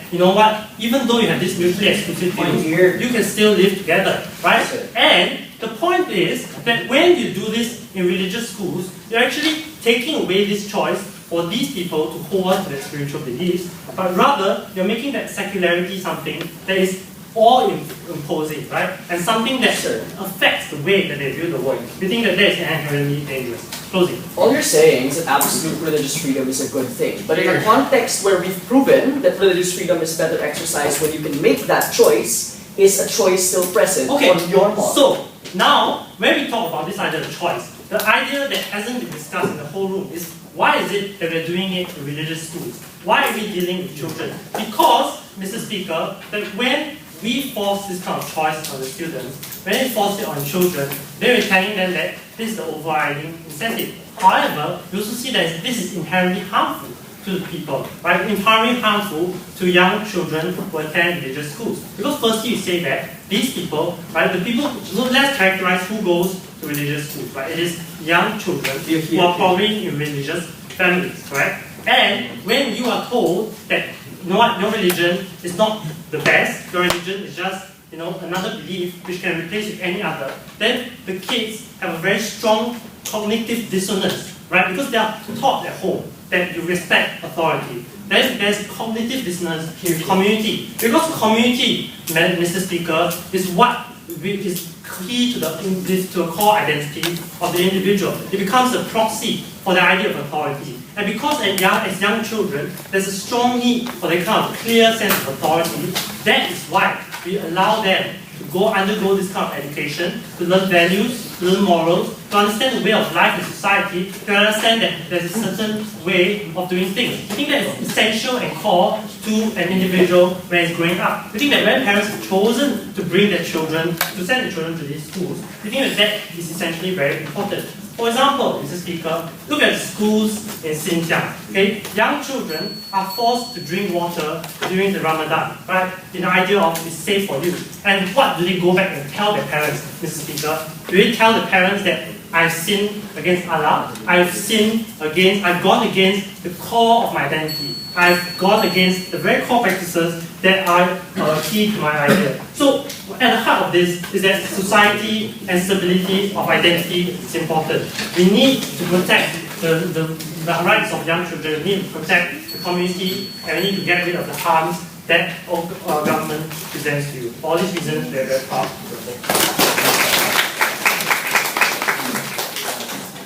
even though you have this mutually exclusive views, you can still live together, right? And the point is that when you do this in religious schools, you're actually taking away this choice for these people to hold on to their spiritual beliefs, but rather you're making that secularity something that is all-imposing, right? And something that affects the way that they view the world. You think that is inherently dangerous. Closing. All you're saying is that absolute religious freedom is a good thing. But in a context where we've proven that religious freedom is better exercised when you can make that choice, is a choice still present on your model? So, now, when we talk about this idea of choice, the idea that hasn't been discussed in the whole room is why is it that we're doing it in religious schools? Why are we dealing with children? Because, Mr. Speaker, that when we force this kind of choice on the students, when we force it on children, then we're telling them that this is the overriding incentive. However, we also see that this is inherently harmful to the people, right? Inherently harmful to young children who attend religious schools. Because firstly, you say that these people, right, the people, so let's characterize who goes to religious schools, right? It is young children who are probably in religious families, right? And when you are told that your religion is not the best, your religion is just another belief which can replace with any other, then the kids have a very strong cognitive dissonance, right? Because they are taught at home that you respect authority. There's cognitive dissonance in community. Because community, Mr. Speaker, is what is key to the core identity of the individual. It becomes a proxy for the idea of authority. And because as young children, there's a strong need for that kind of clear sense of authority, that is why we allow them to undergo this kind of education, to learn values, to learn morals, to understand the way of life in society, to understand that there's a certain way of doing things. I think that is essential and core to an individual when he's growing up. I think that when parents have chosen to bring their children, to send their children to these schools, I think that is essentially very important. For example, Mr. Speaker, look at schools in Xinjiang. Okay? Young children are forced to drink water during the Ramadan, right? In the idea of it's safe for you. And what do they go back and tell their parents, Mr. Speaker? Do they tell the parents that I've sinned against Allah, I've gone against the core of my identity, I've gone against the very core practices that are key to my idea. So, at the heart of this is that society and stability of identity is important. We need to protect the rights of young children, we need to protect the community, and we need to get rid of the harms that our government presents to you. For all these reasons, we are very proud to support.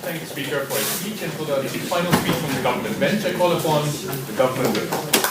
Thank you, Speaker, for his speech, and for the final speech from the government bench, I call upon the government whip.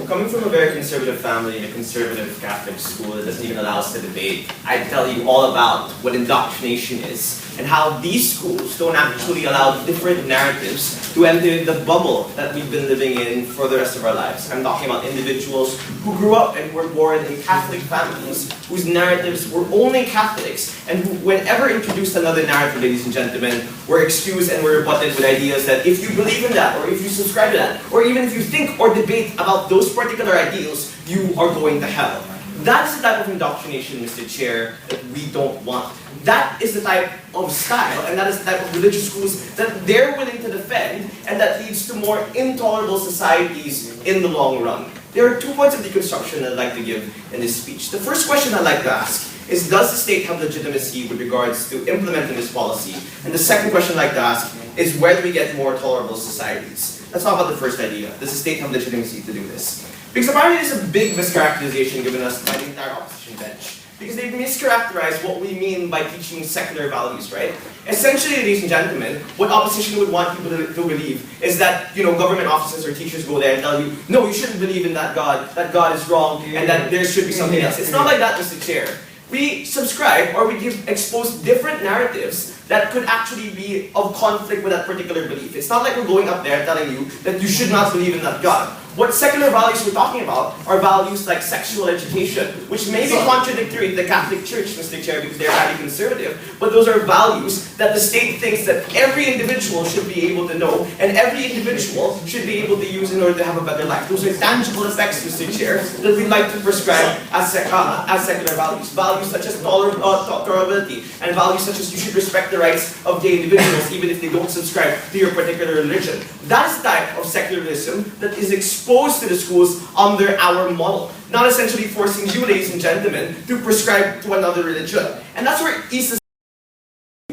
Coming from a very conservative family in a conservative Catholic school that doesn't even allow us to debate, I tell you all about what indoctrination is and how these schools don't actually allow different narratives to enter the bubble that we've been living in for the rest of our lives. I'm talking about individuals who grew up and were born in Catholic families, whose narratives were only Catholics, and who, whenever introduced another narrative, ladies and gentlemen, were excused and were rebutted with ideas that if you believe in that, or if you subscribe to that, or even if you think or debate about those particular ideals, you are going to hell. That is the type of indoctrination, Mr. Chair, that we don't want. That is the type of style, and that is the type of religious schools that they're willing to defend, and that leads to more intolerable societies in the long run. There are 2 points of deconstruction I'd like to give in this speech. The first question I'd like to ask is, does the state have legitimacy with regards to implementing this policy? And the second question I'd like to ask is, where do we get more tolerable societies? Let's talk about the first idea. Does the state have legitimacy to do this? Because apparently there's a big mischaracterization given us by the entire opposition bench. Because they've mischaracterized what we mean by teaching secular values, right? Essentially, ladies and gentlemen, what opposition would want people to believe is that, government officers or teachers go there and tell you, no, you shouldn't believe in that God is wrong, and that there should be something else. It's not like that, Mr. Chair. We subscribe or we expose different narratives that could actually be of conflict with that particular belief. It's not like we're going up there telling you that you should not believe in that God. What secular values we're talking about are values like sexual education, which may be contradictory to the Catholic Church, Mr. Chair, because they're highly conservative, but those are values that the state thinks that every individual should be able to know, and every individual should be able to use in order to have a better life. Those are tangible effects, Mr. Chair, that we'd like to prescribe as secular values. Values such as tolerability, and values such as you should respect the rights of gay individuals even if they don't subscribe to your particular religion. That is the type of secularism that is exposed to the schools under our model. Not essentially forcing you, ladies and gentlemen, to prescribe to another religion. And that's where East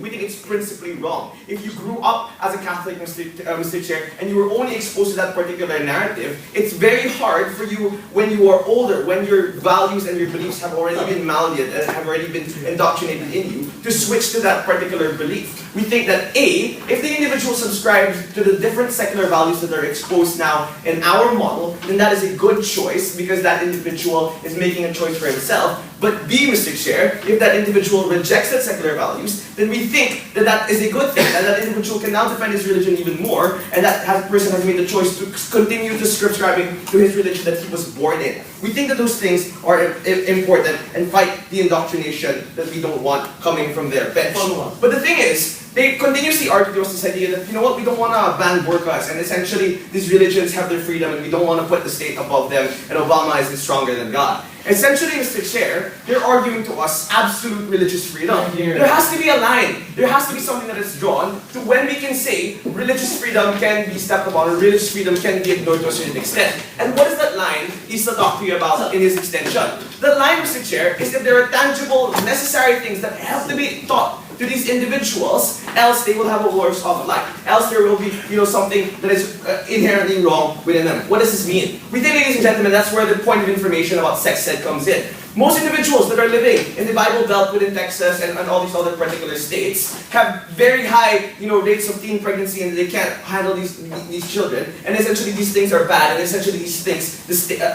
we think it's principally wrong. If you grew up as a Catholic, Mr. Chair, and you were only exposed to that particular narrative, it's very hard for you when you are older, when your values and your beliefs have already been molded and have already been indoctrinated in you, to switch to that particular belief. We think that A, if the individual subscribes to the different secular values that are exposed now in our model, then that is a good choice because that individual is making a choice for himself. But B, Mr. Chair, if that individual rejects that secular values, then we think that that is a good thing, and that individual can now defend his religion even more, and that person has made the choice to continue to subscribing to his religion that he was born in. We think that those things are important and fight the indoctrination that we don't want coming from their bench. But the thing is, they continuously argue to us this idea that, you know what, we don't want to ban burqas, and essentially these religions have their freedom and we don't want to put the state above them, and Obama isn't stronger than God. Essentially, Mr. Chair, they're arguing to us absolute religious freedom. There has to be a line. There has to be something that is drawn to when we can say religious freedom can be stepped upon or religious freedom can be ignored to a certain extent. And what is that line he's talking about in his extension? The line, Mr. Chair, is that there are tangible, necessary things that have to be taught to these individuals, else they will have a worse off life. Else there will be, something that is inherently wrong within them. What does this mean? We think, ladies and gentlemen, that's where the point of information about sex ed comes in. Most individuals that are living in the Bible Belt within Texas and all these other particular states have very high, rates of teen pregnancy, and they can't handle these children. And essentially, these things are bad, and essentially these things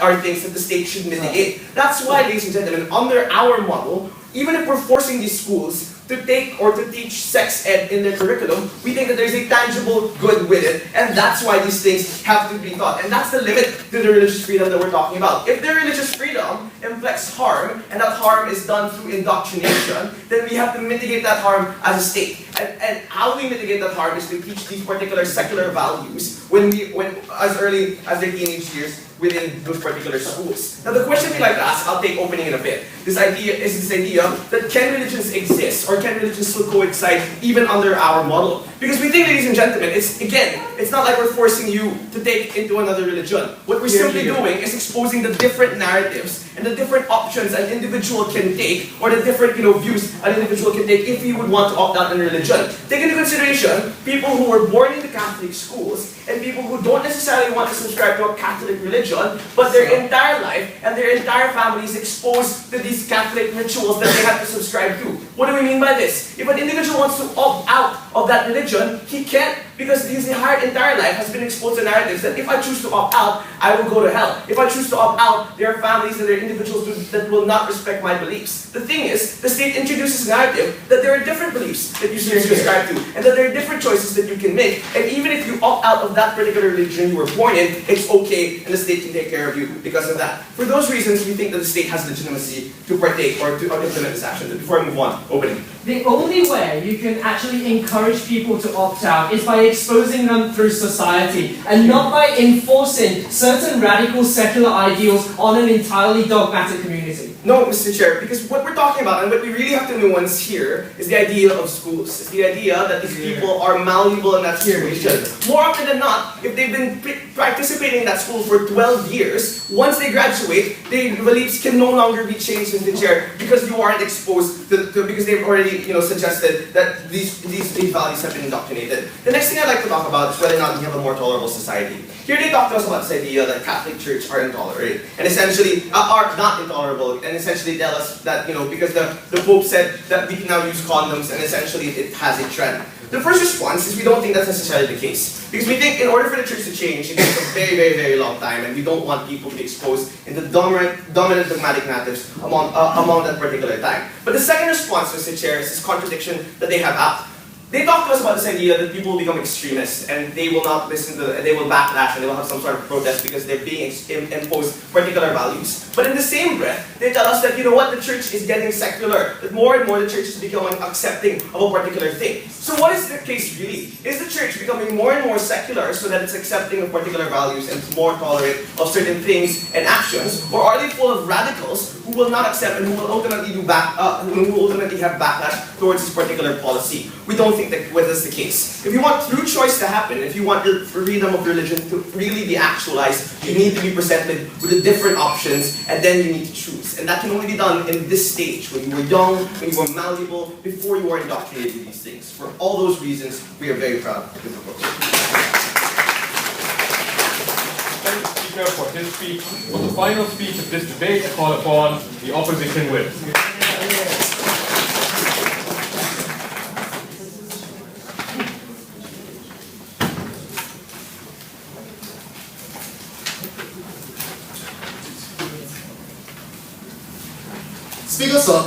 are things that the state should mitigate. That's why, ladies and gentlemen, under our model, even if we're forcing these schools to take or to teach sex ed in their curriculum, we think that there's a tangible good with it, and that's why these things have to be taught. And that's the limit to the religious freedom that we're talking about. If their religious freedom inflicts harm, and that harm is done through indoctrination, then we have to mitigate that harm as a state. And how we mitigate that harm is to teach these particular secular values when as early as their teenage years within those particular schools. Now the question we like to ask, I'll take opening in a bit. This idea that can religions exist, or can religions still coexist even under our model? Because we think, ladies and gentlemen, it's not like we're forcing you to take into another religion. What we're simply doing is exposing the different narratives and the different options an individual can take, or the different views an individual can take if he would want to opt out in religion. Take into consideration people who were born in the Catholic schools and people who don't necessarily want to subscribe to a Catholic religion, but their entire life and their entire family is exposed to these Catholic rituals that they have to subscribe to. What do we mean by this? If an individual wants to opt out of that religion, he can't, because his entire life has been exposed to narratives that if I choose to opt out, I will go to hell. If I choose to opt out, there are families and there are individuals that will not respect my beliefs. The thing is, the state introduces a narrative that there are different beliefs that you should subscribe to, and that there are different choices that you can make. And even if you opt out of that particular religion you were born in, it's okay, and the state can take care of you because of that. For those reasons, we think that the state has legitimacy to partake or to implement this action. Before I move on, opening. The only way you can actually encourage people to opt out is by exposing them through society, and not by enforcing certain radical secular ideals on an entirely dogmatic community. No, Mr. Chair, because what we're talking about and what we really have to nuance here is the idea of schools. It's the idea that these people are malleable in that situation. More often than not, if they've been participating in that school for 12 years, once they graduate, their beliefs can no longer be changed, Mr. Chair, because you aren't exposed because they've already suggested that these values have been indoctrinated. The next thing I'd like to talk about is whether or not we have a more tolerable society. Here they talk to us about this idea that Catholic Church are intolerant, and essentially are not intolerable, and essentially tell us that, because the Pope said that we can now use condoms, and essentially it has a trend. The first response is we don't think that's necessarily the case. Because we think in order for the church to change, it takes a very, very, very long time, and we don't want people to be exposed in the dominant dogmatic narratives among that particular time. But the second response, Mr. Chair, is this contradiction that they have out. They talk to us about this idea that people will become extremists and they will not listen to, and they will backlash and they will have some sort of protest because they're being imposed particular values. But in the same breath, they tell us that, you know what, the church is getting secular, that more and more the church is becoming accepting of a particular thing. So what is the case really? Is the church becoming more and more secular so that it's accepting of particular values and it's more tolerant of certain things and actions? Or are they full of radicals who will not accept and who will ultimately who will ultimately have backlash towards this particular policy? We don't think that that's the case. If you want true choice to happen, if you want your freedom of religion to really be actualized, you need to be presented with the different options, and then you need to choose. And that can only be done in this stage, when you were young, when you were malleable, before you were indoctrinated with these things. For all those reasons, we are very proud of the proposal. Thank the Speaker for his speech. For the final speech of this debate, I call upon the opposition whip. Speaker, sir,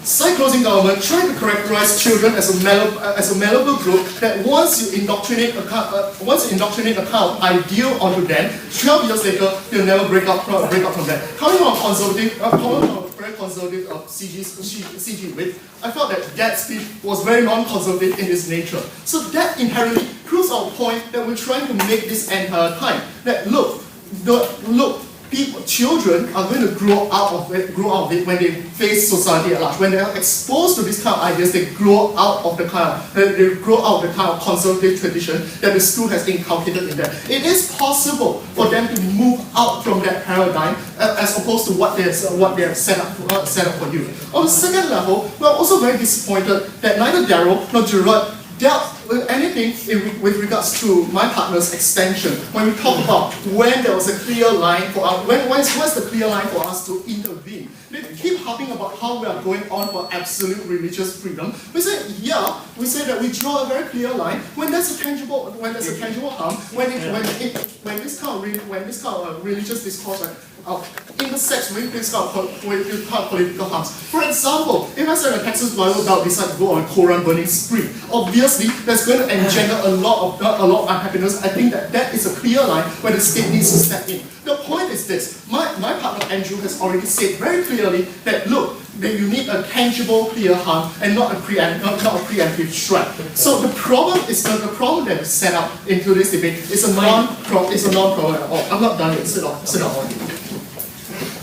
side-closing government trying to characterize children as a malleable group that once you indoctrinate a kind of ideal onto them, 12 years later they'll never break up from that. Coming from a very conservative CG whip, I felt that speech was very non-conservative in its nature. So that inherently proves our point that we're trying to make this entire time. That children are going to grow out of it when they face society at large. When they are exposed to these kind of ideas, they grow out of the kind of conservative tradition that the school has inculcated in them. It is possible for them to move out from that paradigm as opposed to what they have set up for you. On the second level, we are also very disappointed that neither Daryl nor Gerard dealt with anything with regards to my partner's extension. When we talk about when there was a clear line for us, where's the clear line for us to intervene? They keep harping about how we are going on for absolute religious freedom. We say, we say that we draw a very clear line when there's a tangible harm, when this kind of religious discourse intersects with this kind of political harms. For example, if I say the Texas Bible Belt decide to go on a Quran burning spree, obviously that's going to engender a lot of unhappiness. I think that is a clear line where the state needs to step in. The point is this: my partner Andrew has already said very clearly that that you need a tangible, clear harm and not a preemptive threat. So the problem that is set up into this debate is a non-problem at all. I'm not done yet. Sit down.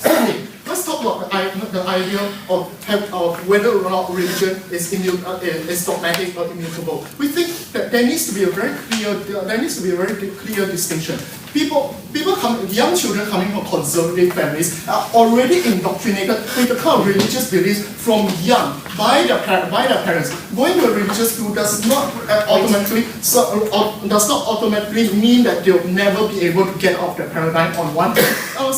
Secondly, let's talk about the idea of whether or not religion is dogmatic or immutable. We think that there needs to be a very clear distinction. Young children coming from conservative families are already indoctrinated with the kind of religious beliefs from young by their parents. Going to a religious school does not automatically mean that they'll never be able to get off their paradigm on one hand. On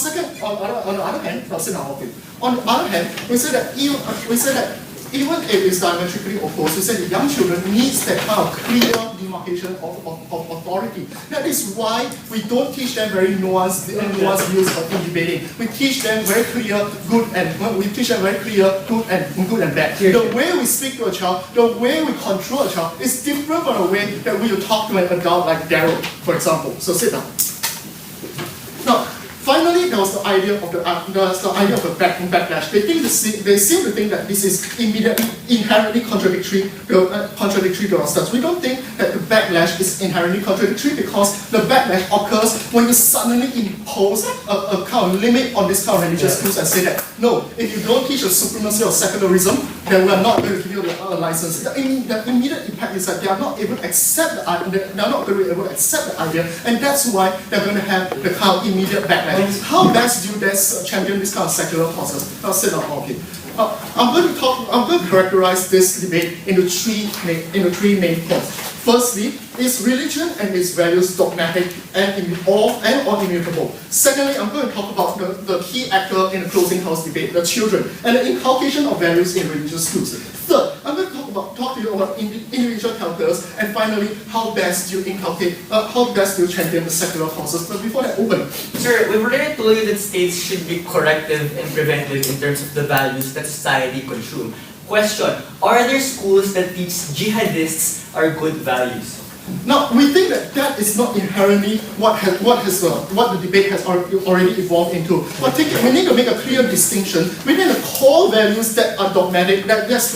the other hand, we say that even if it's diametrically opposed, we say that young children needs that kind of clear demarcation of authority. That is why we don't teach them very nuanced views in debating. We teach them very clear good and bad. The way we speak to a child, the way we control a child is different from the way that we will talk to an adult like Daryl, for example. So sit down. Now, finally, there was the idea of the backlash. They seem to think that this is inherently contradictory to our stance. We don't think that the backlash is inherently contradictory because the backlash occurs when you suddenly impose a kind of limit on this kind of religious schools and say that no, if you don't teach the supremacy of secularism, then we are not going to give you a license. The immediate impact is that they are not able to accept the idea, and that's why they're going to have the kind of immediate backlash. How best do you champion this kind of secular causes? I'll sit down. Okay. I'm going to characterize this debate into three main points. Firstly, is religion and its values dogmatic and immutable? Secondly, I'm going to talk about the key actor in the closing house debate, the children, and the inculcation of values in religious schools. Third, I'm going to talk to you about individual characters, and finally, how best do you champion the secular causes. But before that, open. Sir, we've already told you that states should be corrective and preventive in terms of the values that society consume. Question, are there schools that teach jihadists are good values? Now, we think that that is not inherently what the debate has already evolved into. But we need to make a clear distinction between the core values that are dogmatic, that ties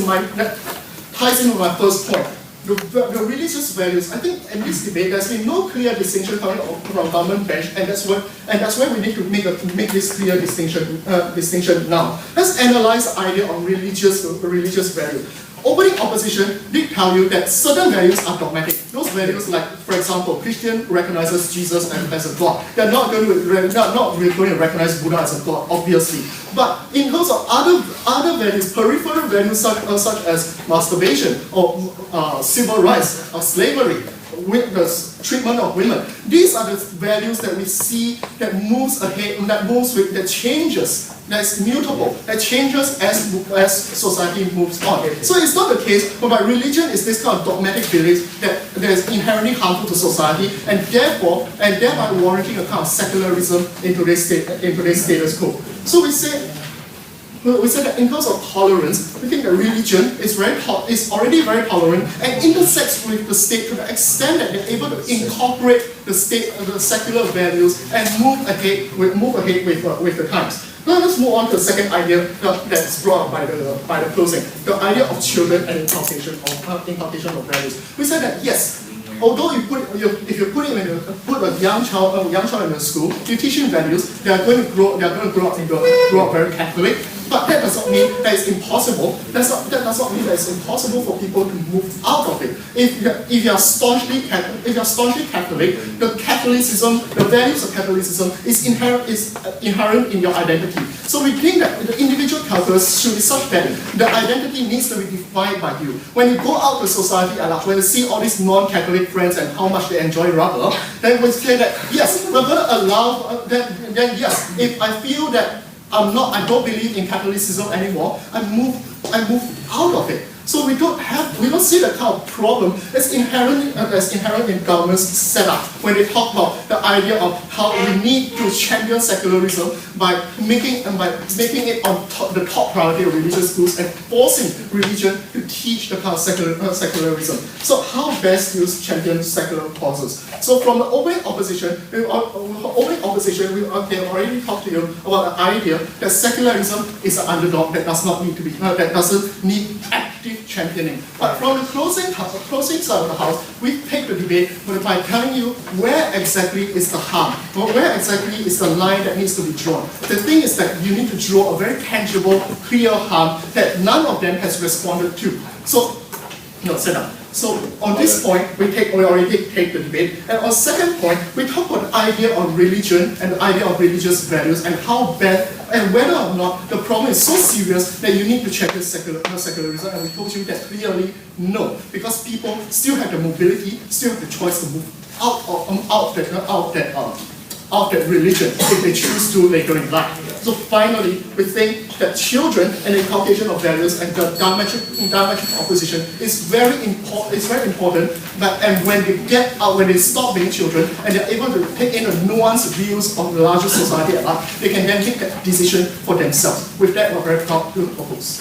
into my first point. The religious values. I think in this debate, there's been no clear distinction coming from government bench, and that's where we need to make this clear distinction now. Let's analyze the idea of religious value. Opening opposition did tell you that certain values are dogmatic. Those values, like, for example, Christian recognizes Jesus as a God. They're not going to recognize Buddha as a God, obviously. But in terms of other values, peripheral values such as masturbation or civil rights or slavery, the treatment of women, these are the values that we see that moves ahead, that changes, that's mutable, that changes as society moves on. So it's not the case whereby religion is this kind of dogmatic belief that is inherently harmful to society and thereby warranting a kind of secularism in today's status quo. So we say that in terms of tolerance, we think that religion is already very tolerant and intersects with the state to the extent that they're able to incorporate the secular values and move ahead with the times. Now let's move on to the second idea that's brought up by the closing, the idea of children and inculcation of values. We said that yes, although if you put a young child in a school, you teach him values, they are going to grow up very Catholic. But that does not mean that it's impossible. That does not mean that it's impossible for people to move out of it. If you are staunchly Catholic, the values of Catholicism is inherent in your identity. So we think that the individual calculus should be such that the identity needs to be defined by you. When you go out to society at large, when you see all these non-Catholic friends and how much they enjoy rubber, then we say that yes, we're going to allow then yes, if I feel that I don't believe in Catholicism anymore, I move out of it. So we don't see the kind of problem that's inherent in government's setup when they talk about the idea of how we need to champion secularism by making it the top priority of religious schools and forcing religion to teach the kind of secularism. So how best to champion secular causes? So from the opening opposition, they already talked to you about the idea that secularism is an underdog that doesn't need active championing. But from the closing side of the house, we take the debate by telling you where exactly is the harm, or where exactly is the line that needs to be drawn. The thing is that you need to draw a very tangible, clear harm that none of them has responded to. So, sit down. So on this point, we already take the debate. And on second point, we talk about the idea of religion and the idea of religious values and how bad and whether or not the problem is so serious that you need to check this secularism. And we told you that clearly no, because people still have the mobility, still have the choice to move out of that religion if they choose to later in life. So finally, we think that children and the inculcation of values and the diametric opposition is very important. And when they stop being children and they're able to take in the nuanced views of the larger society at large, they can then make that decision for themselves. With that, we're very proud to propose.